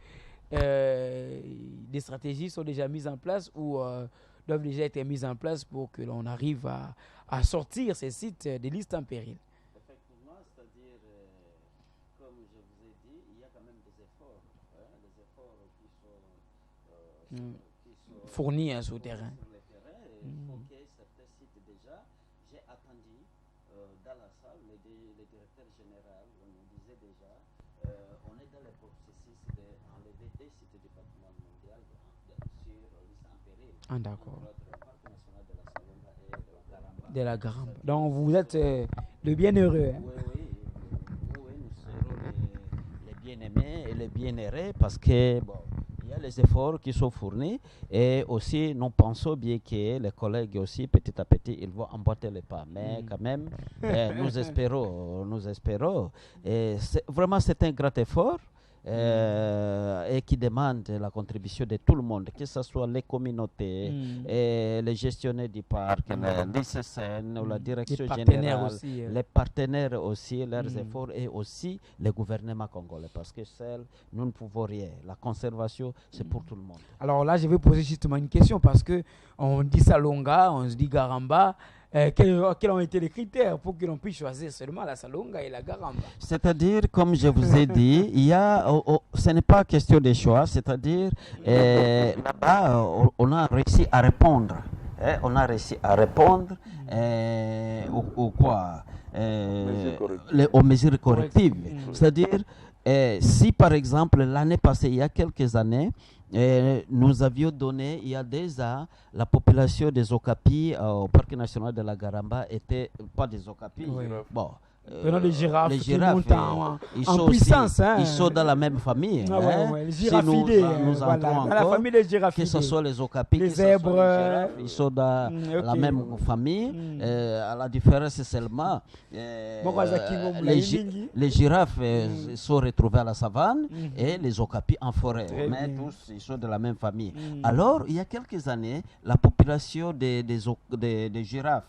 des stratégies sont déjà mises en place ou doivent déjà être mises en place pour que l'on arrive à sortir ces sites des listes en péril? Effectivement, c'est-à-dire, comme je vous ai dit, il y a quand même des efforts qui sont fournis sur le terrain. Sur le terrain, il faut que certains sites déjà, j'ai attendu dans la salle, le directeur général nous disait déjà, on est dans le processus d'enlever des sites du patrimoine mondial sur liste en péril. Ah, d'accord. Le parc national de la Salonga et de la Garamba. Donc vous êtes le bienheureux. Oui, nous serons les bien-aimés et les bien-heureux parce que il y a les efforts qui sont fournis et aussi nous pensons bien que les collègues aussi petit à petit ils vont emboîter les pas, mais quand même nous espérons et vraiment c'est un grand effort et qui demande la contribution de tout le monde, que ce soit les communautés, et les gestionnaires du parc, l'ICCN, la direction générale, aussi, les partenaires aussi, leurs efforts, et aussi le gouvernement congolais, parce que seul, nous ne pouvons rien. La conservation, c'est pour tout le monde. Alors là, je vais poser justement une question, parce qu'on dit Salonga, on se dit Garamba. Quels ont été les critères pour que l'on puisse choisir seulement la Salonga et la Garamba? C'est-à-dire, comme je vous ai dit, ce n'est pas question de choix, c'est-à-dire là-bas, on a réussi à répondre. Aux mesures correctives. C'est-à-dire, si par exemple, l'année passée, il y a quelques années, nous avions donné, il y a déjà, la population des Okapi au Parc national de la Garamba était, pas des Okapi, les girafes qui montent en puissance. Ils sont dans la même famille. Les girafidés. Nous entrons dans la famille des girafidés. Que ce soit les Okapi, les zèbres, ils sont dans la même famille. À la différence seulement, les girafes sont retrouvées à la savane et les Okapi en forêt. Mais tous, ils sont de la même famille. Alors, il y a quelques années, la population des girafes,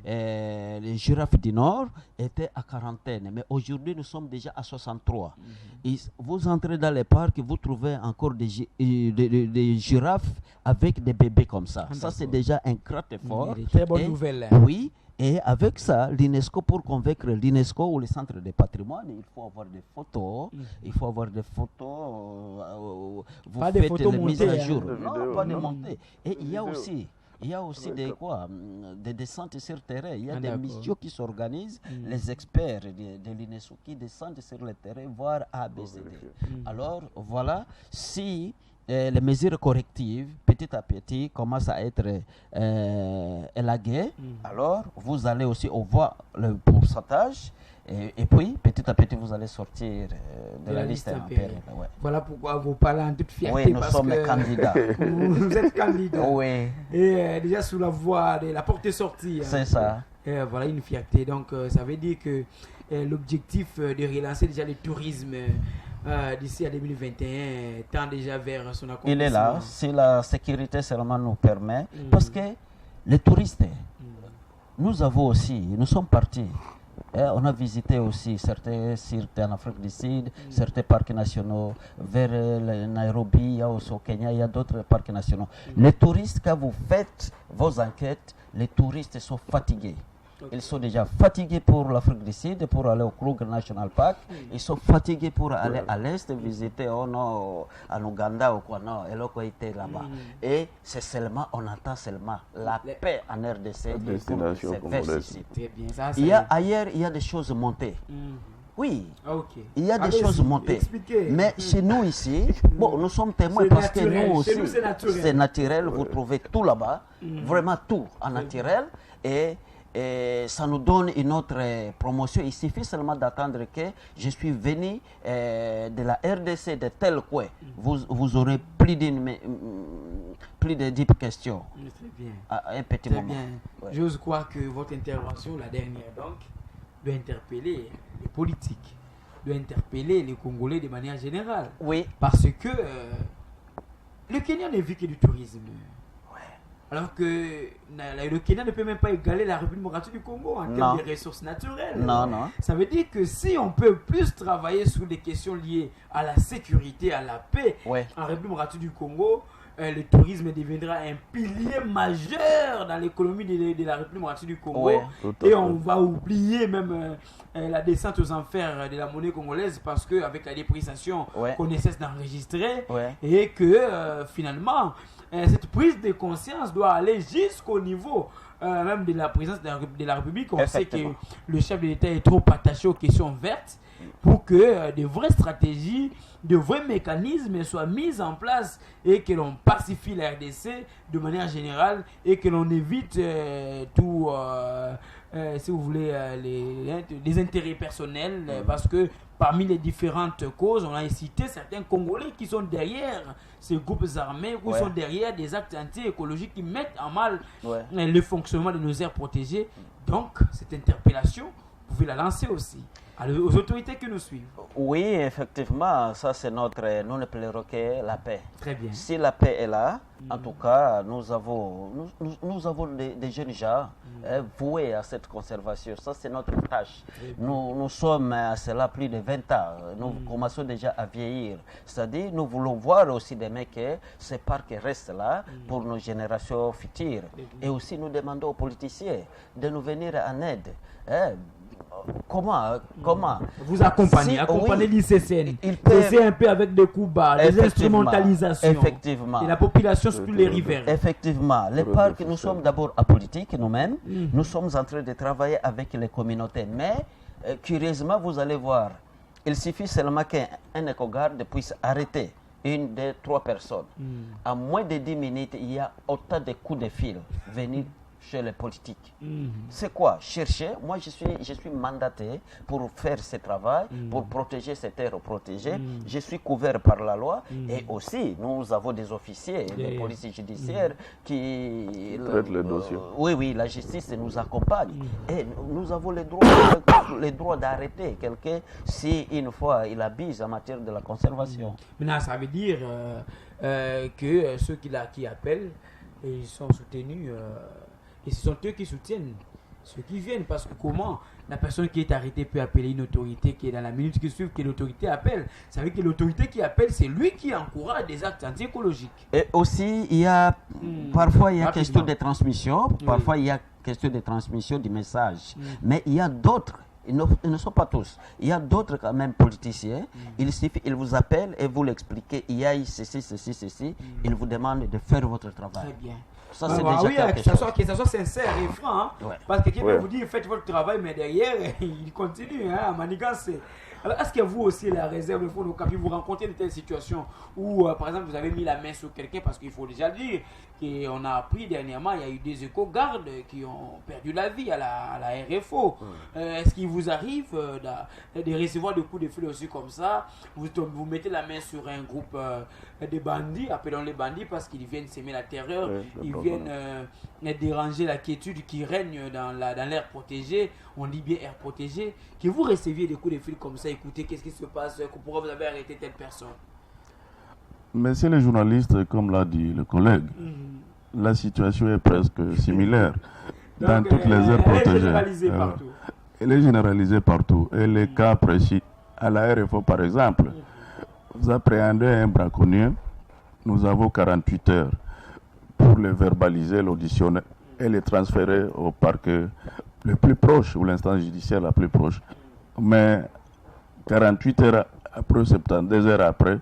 les girafes du Nord, était à quarantaine, mais aujourd'hui nous sommes déjà à 63. Et vous entrez dans les parcs, vous trouvez encore des girafes avec des bébés comme ça. Ça c'est déjà un grand effort. Très bonne nouvelle. Oui, et avec ça, l'UNESCO, pour convaincre l'UNESCO ou les centres de patrimoine, il faut avoir des photos. Il faut avoir des photos. Vous pas faites des photos les mises à jour. Non, pas de montées. Et il y a aussi. Des descentes sur terrain. Il y a des missions qui s'organisent, les experts de l'UNESCO qui descendent sur le terrain, voir ABCD. Alors, voilà, si les mesures correctives, petit à petit, commencent à être élaguées, alors vous allez aussi voir le pourcentage. Et puis, petit à petit, vous allez sortir de la liste impériale. Ouais. Voilà pourquoi vous parlez en toute fierté. Oui, nous sommes candidats. Vous êtes candidat. Oui. Et déjà sous la voie de la porte sortie. C'est ça. Voilà une fierté. Donc ça veut dire que l'objectif de relancer déjà le tourisme d'ici à 2021 tend déjà vers son accomplissement. Il est là, si la sécurité seulement nous permet, parce que les touristes, nous sommes partis. On a visité aussi certains cirques en Afrique du Sud, certains parcs nationaux, vers Nairobi, il y a aussi au Kenya, il y a d'autres parcs nationaux. Les touristes, quand vous faites vos enquêtes, les touristes sont fatigués. Ils sont déjà fatigués pour l'Afrique du Sud, pour aller au Kruger National Park. Ils sont fatigués pour aller à l'Est, visiter en Ouganda ou quoi, non, et l'autre était là-bas. Et c'est seulement, on entend seulement la paix en RDC. Destination congolaise. Ailleurs, il y a des choses montées. Oui, il y a des Allez-y, choses montées. expliquez. Mais chez nous ici, bon, nous sommes témoins parce naturel. que nous aussi, Chez nous, c'est naturel. c'est naturel. Vous trouvez tout là-bas, vraiment tout en naturel. Et ça nous donne une autre promotion. Il suffit seulement d'attendre que je suis venu de la RDC de tel coin. Vous aurez plus de 10 questions. Très bien. À un petit Très moment. bien. Ouais. J'ose croire que votre intervention, la dernière donc, doit interpeller les politiques, doit interpeller les Congolais de manière générale. Oui. Parce que le Kenya ne vit que du tourisme. Alors que le Kenya ne peut même pas égaler la République démocratique du Congo en termes de ressources naturelles. Non. Ça veut dire que si on peut plus travailler sur des questions liées à la sécurité, à la paix en République démocratique du Congo, le tourisme deviendra un pilier majeur dans l'économie de la République démocratique du Congo. Et on va oublier même la descente aux enfers de la monnaie congolaise parce qu'avec la dépréciation qu'on ne cesse d'enregistrer et que finalement cette prise de conscience doit aller jusqu'au niveau même de la présidence de la République. On sait que le chef de l'État est trop attaché aux questions vertes pour que de vraies stratégies, de vrais mécanismes soient mis en place et que l'on pacifie la RDC de manière générale et que l'on évite tout, si vous voulez, les intérêts personnels parce que parmi les différentes causes, on a cité certains Congolais qui sont derrière ces groupes armés, qui sont derrière des actes anti-écologiques qui mettent en mal le fonctionnement de nos aires protégées. Donc, cette interpellation, vous pouvez la lancer aussi aux autorités qui nous suivent. Oui, effectivement, ça c'est notre... Nous ne plairons que la paix. Très bien. Si la paix est là, en tout cas, nous avons des jeunes gens voués à cette conservation. Ça c'est notre tâche. Nous sommes à cela plus de 20 ans. Nous commençons déjà à vieillir. C'est-à-dire, nous voulons voir aussi des mecs que ces parcs restent là pour nos générations futures. Et aussi, nous demandons aux politiciens de nous venir en aide. Comment vous accompagnez l'ICCN. C'est un peu avec des coups bas, des instrumentalisations. Effectivement. Et la population sur tous les rivers. Effectivement. Les parcs, nous sommes d'abord apolitiques nous-mêmes. Nous sommes en train de travailler avec les communautés. Mais, curieusement, vous allez voir, il suffit seulement qu'un éco-garde puisse arrêter une des 3 personnes. En moins de 10 minutes, il y a autant de coups de fil venus chez les politiques. C'est quoi? Chercher. Moi, je suis mandaté pour faire ce travail, pour protéger ces terres protégées. Je suis couvert par la loi. Et aussi, nous avons des officiers, des policiers judiciaires qui traitent les dossiers. Oui, la justice nous accompagne. Et nous avons le droit d'arrêter quelqu'un si une fois il abuse en matière de la conservation. Maintenant, ça veut dire que ceux qui appellent, ils sont soutenus. Et ce sont eux qui soutiennent ceux qui viennent. Parce que comment la personne qui est arrêtée peut appeler une autorité qui est dans la minute qui suit, que l'autorité appelle? Ça veut dire que l'autorité qui appelle, c'est lui qui encourage des actes anti-écologiques. Et aussi, il y a parfois il y a question de transmission, parfois il y a question de transmission du message. Mais il y a d'autres. Ils ne sont pas tous. Il y a d'autres quand même politiciens. Il suffit, ils vous appellent et vous l'expliquez. Il y a ceci. Ils vous demandent de faire votre travail. Très bien. Ça, c'est déjà que ça soit sincère et franc. Parce que quelqu'un vous dit faites votre travail, mais derrière, il continue à manigancer. Alors, est-ce que vous aussi, la réserve, le fond, au Capi, vous rencontrez de telles situations où, par exemple, vous avez mis la main sur quelqu'un, parce qu'il faut déjà dire qu'on a appris dernièrement, il y a eu des éco-gardes qui ont perdu la vie à la RFO. Est-ce qu'il vous arrive de recevoir des coups de fil aussi comme ça, vous mettez la main sur un groupe de bandits, appelons les bandits parce qu'ils viennent s'aimer la terreur, ils viennent déranger la quiétude qui règne dans l'air protégé, on dit bien air protégé, que vous receviez des coups de fil comme ça, écoutez, qu'est-ce qui se passe, pourquoi vous avez arrêté telle personne? Messieurs les journalistes, comme l'a dit le collègue, la situation est presque similaire dans toutes les aires protégées. Elle est généralisée partout. Elle est généralisée partout. Et les cas précis, à la RFO par exemple, vous appréhendez un braconnier, nous avons 48 heures pour le verbaliser, l'auditionner et le transférer au parquet le plus proche, ou l'instance judiciaire la plus proche. Mais 48 heures après, 72 heures après,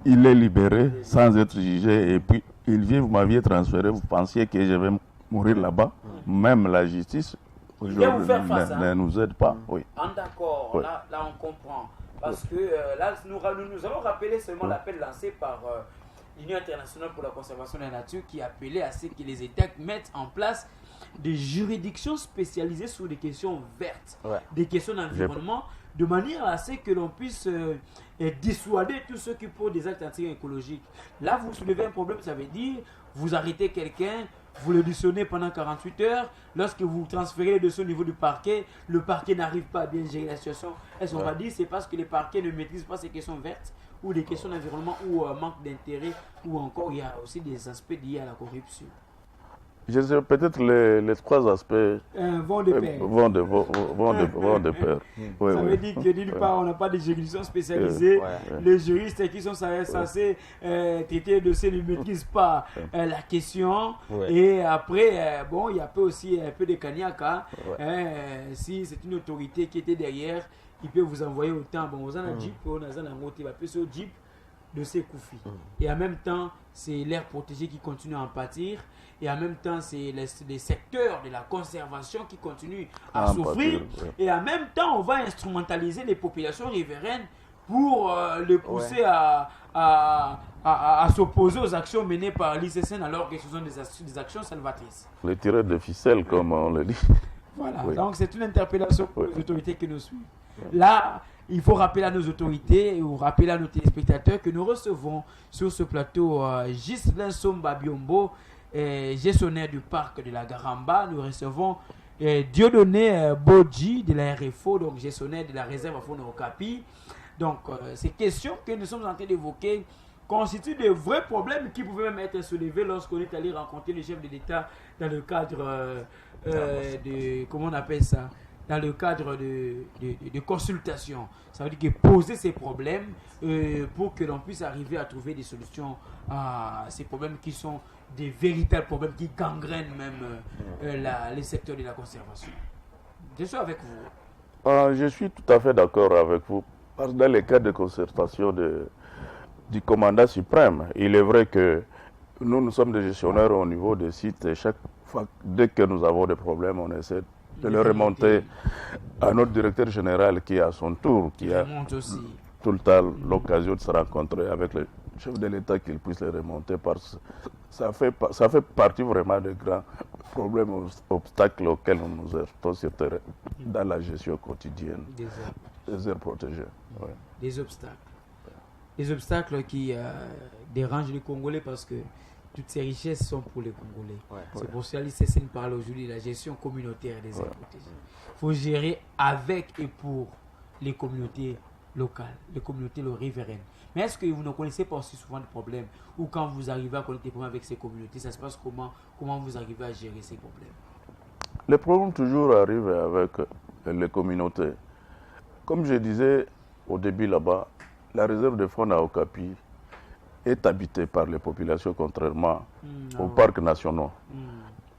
il est libéré sans être jugé et puis il vient, vous m'aviez transféré, vous pensiez que je vais mourir là-bas. Même la justice aujourd'hui ne nous aide pas. Oui. D'accord, oui. Là on comprend. Parce que là, nous avons rappelé seulement l'appel lancé par l'Union internationale pour la conservation de la nature qui appelait à ce que les États mettent en place des juridictions spécialisées sur des questions vertes, des questions d'environnement, de manière à ce que l'on puisse dissuader tous ceux qui posent des actes anti-écologiques. Là, vous soulevez un problème, ça veut dire, vous arrêtez quelqu'un, vous l'auditionnez pendant 48 heures, lorsque vous transférez le dossier au niveau du parquet, le parquet n'arrive pas à bien gérer la situation. Est-ce qu'on va dire c'est parce que les parquets ne maîtrisent pas ces questions vertes, ou des questions d'environnement, ou manque d'intérêt, ou encore il y a aussi des aspects liés à la corruption? Je sais, peut-être les trois aspects vont de pair. Vont de pair. Ça veut dire que d'une part, on n'a pas de juridictions spécialisées. Les juristes qui sont censés traiter le dossier ne maîtrisent pas la question. Et après, bon, il y a aussi un peu de cagnac. Si c'est une autorité qui était derrière, il peut vous envoyer autant. Bon, vous en avez Jeep, on a un motif, un Jeep de ces Koufi. Et en même temps, c'est l'air protégé qui continue à en pâtir. Et en même temps, c'est les secteurs de la conservation qui continuent à souffrir. Et en même temps, on va instrumentaliser les populations riveraines pour les pousser à s'opposer aux actions menées par l'ICCN alors que ce sont des actions salvatrices. Les tireurs de ficelle, comme on le dit. Voilà, donc c'est une interpellation pour les autorités qui nous suivent. Là, il faut rappeler à nos autorités ou rappeler à nos téléspectateurs que nous recevons sur ce plateau Ghislain Somba Biombo, gestionnaire du parc de la Garamba. Nous recevons Dieudonné Bodji de la RFO, donc gestionnaire de la réserve à Faune Okapi. Donc, ces questions que nous sommes en train d'évoquer constituent de vrais problèmes qui pouvaient même être soulevés lorsqu'on est allé rencontrer le chef de l'État dans le cadre de, comment on appelle ça, dans le cadre de consultation. Ça veut dire que poser ces problèmes pour que l'on puisse arriver à trouver des solutions à ces problèmes qui sont des véritables problèmes qui gangrènent même les secteurs de la conservation. Je suis avec vous. Je suis tout à fait d'accord avec vous. Parce que dans les cas de concertation du commandant suprême, il est vrai que nous sommes des gestionnaires au niveau des sites et chaque fois, dès que nous avons des problèmes, on essaie de le remonter à notre directeur général qui, à son tour, qui a tout le temps l'occasion de se rencontrer avec le chef de l'État, qu'il puisse les remonter parce que ça fait partie vraiment des grands problèmes, obstacles auxquels nous nous heurtons sur terrain dans la gestion quotidienne des aires protégées. Des obstacles. Des obstacles qui dérangent les Congolais parce que toutes ces richesses sont pour les Congolais. C'est pour cela que l'ICCN parle aujourd'hui de la gestion communautaire des aires protégées. Il faut gérer avec et pour les communautés locales, les communautés riveraines. Mais est-ce que vous ne connaissez pas aussi souvent de problèmes ou quand vous arrivez à connaître des problèmes avec ces communautés, ça se passe comment vous arrivez à gérer ces problèmes? Les problèmes toujours arrivent avec les communautés. Comme je disais au début là-bas, la réserve de faune à Okapi est habitée par les populations contrairement aux parcs nationaux.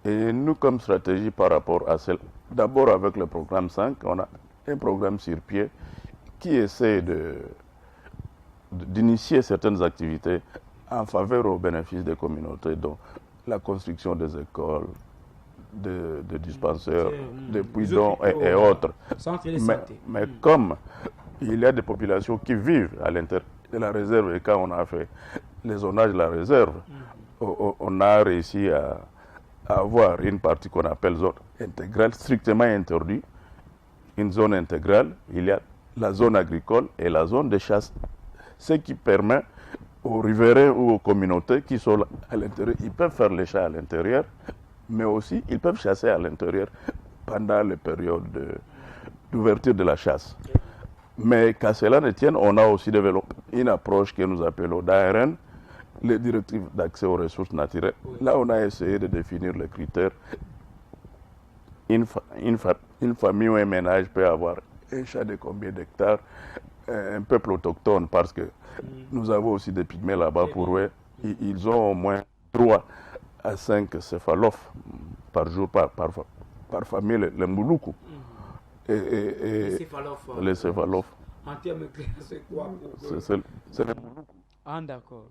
Et nous, comme stratégie par rapport à celle, d'abord avec le programme 5, on a un programme sur pied qui essaie d'initier certaines activités en faveur au bénéfice des communautés, dont la construction des écoles, des dispensaires, des puits-d'eau et autres. Mais comme il y a des populations qui vivent à l'intérieur de la réserve, et quand on a fait les zonages de la réserve, on a réussi à avoir une partie qu'on appelle zone intégrale, strictement interdite, une zone intégrale, il y a la zone agricole et la zone de chasse. Ce qui permet aux riverains ou aux communautés qui sont à l'intérieur, ils peuvent faire les chats à l'intérieur, mais aussi ils peuvent chasser à l'intérieur pendant les périodes d'ouverture de la chasse. Mais qu'à cela ne tienne, on a aussi développé une approche que nous appelons d'ARN, les directives d'accès aux ressources naturelles. Là, on a essayé de définir les critères. Une famille ou un ménage peut avoir un chat de combien d'hectares, un peuple autochtone, parce que nous avons aussi des pygmées là-bas pour eux. Ils ont au moins droit à 5 céphalophes par jour, par famille, le Mouloukou. Les céphalophes. En termes clairs, c'est quoi c'est le Mouloukou. Ah, d'accord.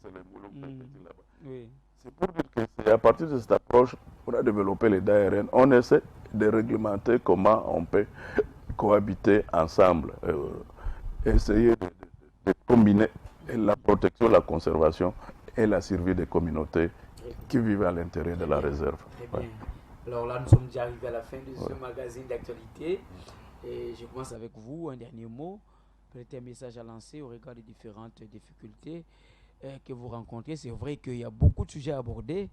C'est le Mouloukou là-bas. Oui. C'est pour dire que c'est à partir de cette approche qu'on a développé les DARN. On essaie de réglementer comment on peut cohabiter ensemble, essayer de combiner la protection, la conservation et la survie des communautés qui vivent à l'intérieur de la réserve. Très bien. Alors là, nous sommes déjà arrivés à la fin de ce magazine d'actualité. Et je commence avec vous, un dernier mot, peut-être un message à lancer au regard des différentes difficultés que vous rencontrez. C'est vrai qu'il y a beaucoup de sujets à aborder.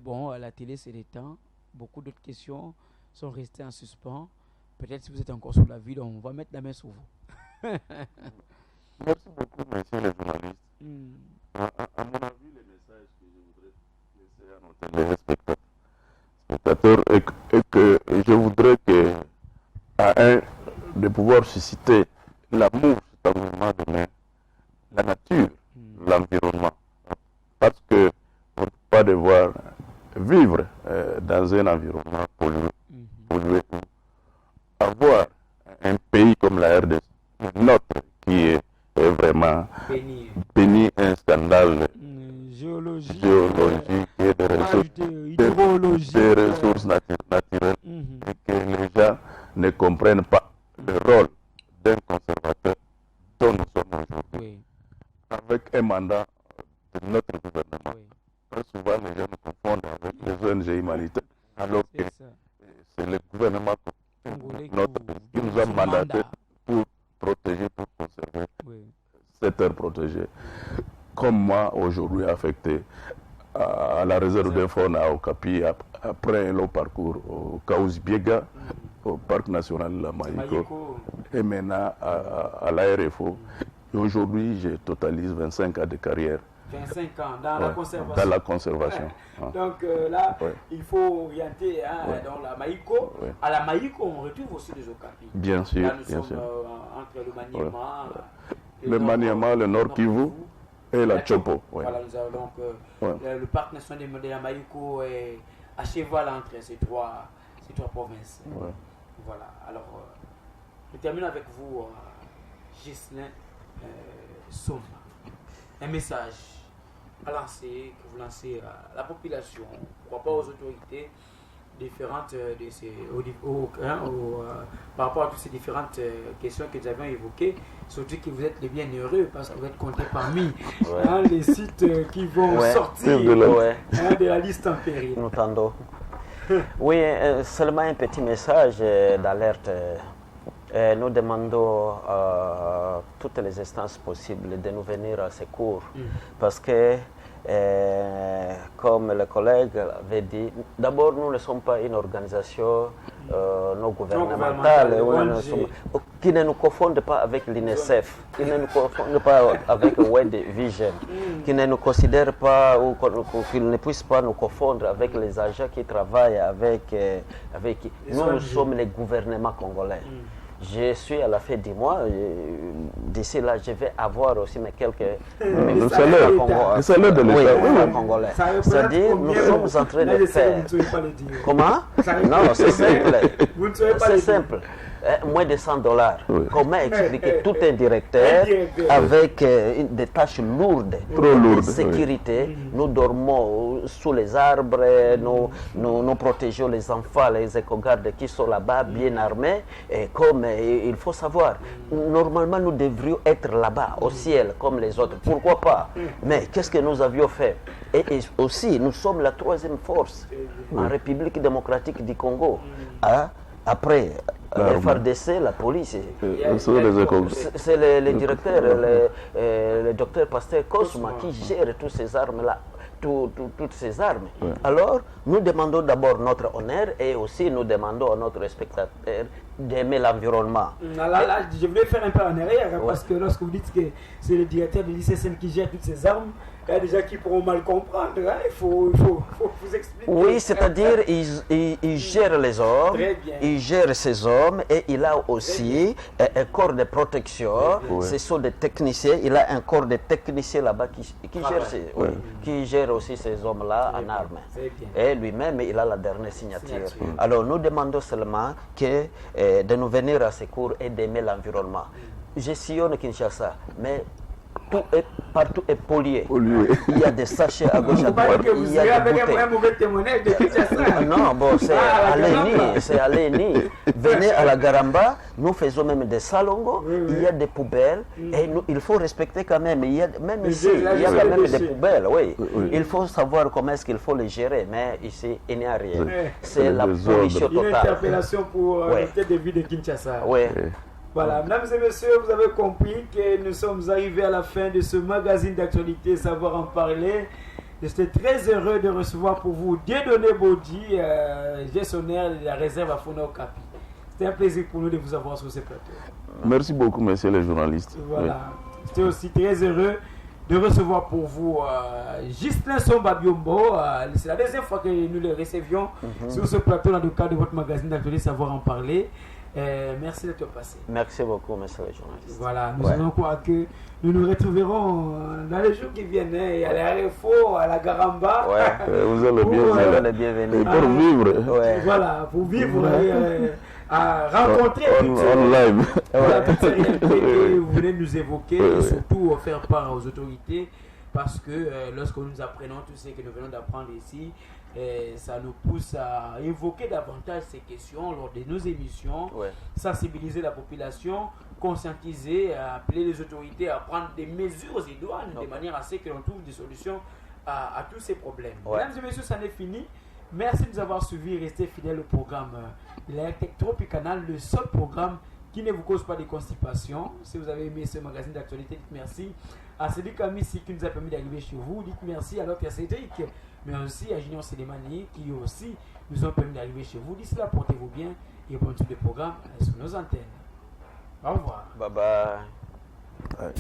Bon, à la télé, c'est les temps. Beaucoup d'autres questions sont restées en suspens. Peut-être si vous êtes encore sous la ville, on va mettre la main sur vous. Merci beaucoup, monsieur le journaliste. À mon avis, le message que je voudrais laisser à nos téléspectateurs est que je voudrais que, de pouvoir susciter l'amour, cet engouement de la nature, l'environnement. Parce que on ne peut pas devoir vivre dans un environnement pollué, avoir un pays comme la RDC, notre, qui est vraiment béni un scandale géologique et des ressources naturelles, et que les gens ne comprennent pas le rôle d'un conservateur dont nous sommes aujourd'hui, avec un mandat de notre gouvernement. Très souvent, les gens nous confondent avec les ONG humanitaires, alors que c'est le gouvernement qui nous a mandaté pour protéger, pour conserver cette terre protégée. Comme moi, aujourd'hui, affecté à la réserve de faune à Okapi, après un long parcours au Kaouzi-Biega, au parc national de la Maïko, et maintenant à la RFO. Et aujourd'hui, je totalise 25 ans de carrière. 25 ans dans la conservation. Dans la conservation. Donc là, il faut orienter dans la Maïko. À la Maïko, on retrouve aussi des Okapi. Bien sûr. Là, nous bien sommes sûr. entre le Maniema, le Maniema, le Nord Kivu et la Chopo. Voilà, nous avons donc le parc national de la Maïko est à cheval entre ces trois provinces. Voilà, alors je termine avec vous, Ghislain Somba. Un message à lancer, que vous lancez à la population, pourquoi pas aux autorités différentes par rapport à toutes ces différentes questions que nous avions évoquées, surtout que vous êtes les bienheureux parce que vous êtes comptés parmi les sites qui vont sortir de la liste en péril. Nous tendons. Oui, seulement un petit message d'alerte. Nous demandons à toutes les instances possibles de nous venir à secours parce que, comme le collègue avait dit, d'abord nous ne sommes pas une organisation non gouvernementale qui ne nous confonde pas avec l'INSEF, qui ne nous confonde pas avec World Vision, qui ne nous considère pas ou qu'il ne puisse pas nous confondre avec les agents qui travaillent avec nous sommes les gouvernements congolais. Je suis à la fin du mois. D'ici là, je vais avoir aussi quelques salaire de l'État congolais. C'est-à-dire, nous sommes en train de faire. Comment? Non, c'est simple. C'est simple. Moins de $100. Comment expliquer tout un directeur avec des tâches lourdes, de sécurité? Nous dormons sous les arbres, nous protégeons les enfants, les éco-gardes qui sont là-bas, bien armés. Et comme il faut savoir, normalement nous devrions être là-bas, au ciel, comme les autres. Pourquoi pas? Mais qu'est-ce que nous avions fait? Et aussi, nous sommes la troisième force en République démocratique du Congo. Après Les FARDC, la police. C'est les directeurs, le docteur Pasteur Cosma qui gère toutes ces armes-là. Toutes ces armes. Ouais. Alors, nous demandons d'abord notre honneur et aussi nous demandons à notre spectateur d'aimer l'environnement. Là, je voulais faire un peu en arrière, parce que lorsque vous dites que c'est le directeur de l'ICSN qui gère toutes ces armes, il y a des gens qui pourront mal comprendre. Hein? Il faut vous expliquer. Oui, c'est-à-dire il gère les hommes, il gère ces hommes et il a aussi un corps de protection. Ce sont des techniciens. Il a un corps de techniciens là-bas qui gère aussi ces hommes-là en armes. Et lui-même, il a la dernière signature. Alors, nous demandons seulement de nous venir à secours et d'aimer l'environnement. Je sillonne Kinshasa, mais partout est pollué. Il y a des sachets à gauche à droite. Il y a des bouteilles. Non, bon, c'est à Léni. Venez à la Garamba, nous faisons même des salongos. Il y a des poubelles et il faut respecter quand même. Même ici, il y a quand même des poubelles. Oui. Il faut savoir comment est-ce qu'il faut les gérer, mais ici, il n'y a rien. C'est la pollution totale. Une interpellation pour le tête de ville de Kinshasa. Oui. Voilà, mesdames et messieurs, vous avez compris que nous sommes arrivés à la fin de ce magazine d'actualité Savoir en parler. J'étais très heureux de recevoir pour vous Dieudonné Bodi, gestionnaire de la réserve à Fona Okapi. C'était un plaisir pour nous de vous avoir sur ce plateau. Merci beaucoup, messieurs les journalistes. Voilà, j'étais aussi très heureux de recevoir pour vous Ghislain Somba Biombo. C'est la deuxième fois que nous le recevions sur ce plateau dans le cadre de votre magazine d'actualité Savoir en parler. Merci d'être passé. Merci beaucoup, monsieur le journaliste. Voilà, nous allons croire que nous nous retrouverons dans les jours qui viennent, à l'Aéroport, à la Garamba. Vous êtes le bienvenu. Pour vivre. Voilà, pour vivre à rencontrer en live. Toutes ces réalités que vous venez de nous évoquer et surtout faire part aux autorités parce que lorsque nous apprenons tout ce que nous venons d'apprendre ici, ça nous pousse à évoquer davantage ces questions lors de nos émissions, sensibiliser la population, conscientiser, appeler les autorités à prendre des mesures idoines de manière à ce que l'on trouve des solutions à tous ces problèmes. Mesdames et messieurs, ça n'est fini. Merci de nous avoir suivis. Restez fidèles au programme de la Tropicanal, le seul programme qui ne vous cause pas de constipation. Si vous avez aimé ce magazine d'actualité, dites merci à Cédric Amissi qui nous a permis d'arriver chez vous. Dites merci à l'autre Cédric, mais aussi à Junior Sélémani qui aussi nous ont permis d'arriver chez vous. D'ici là, portez-vous bien et bonne suite de programme sur nos antennes. Au revoir. Bye bye.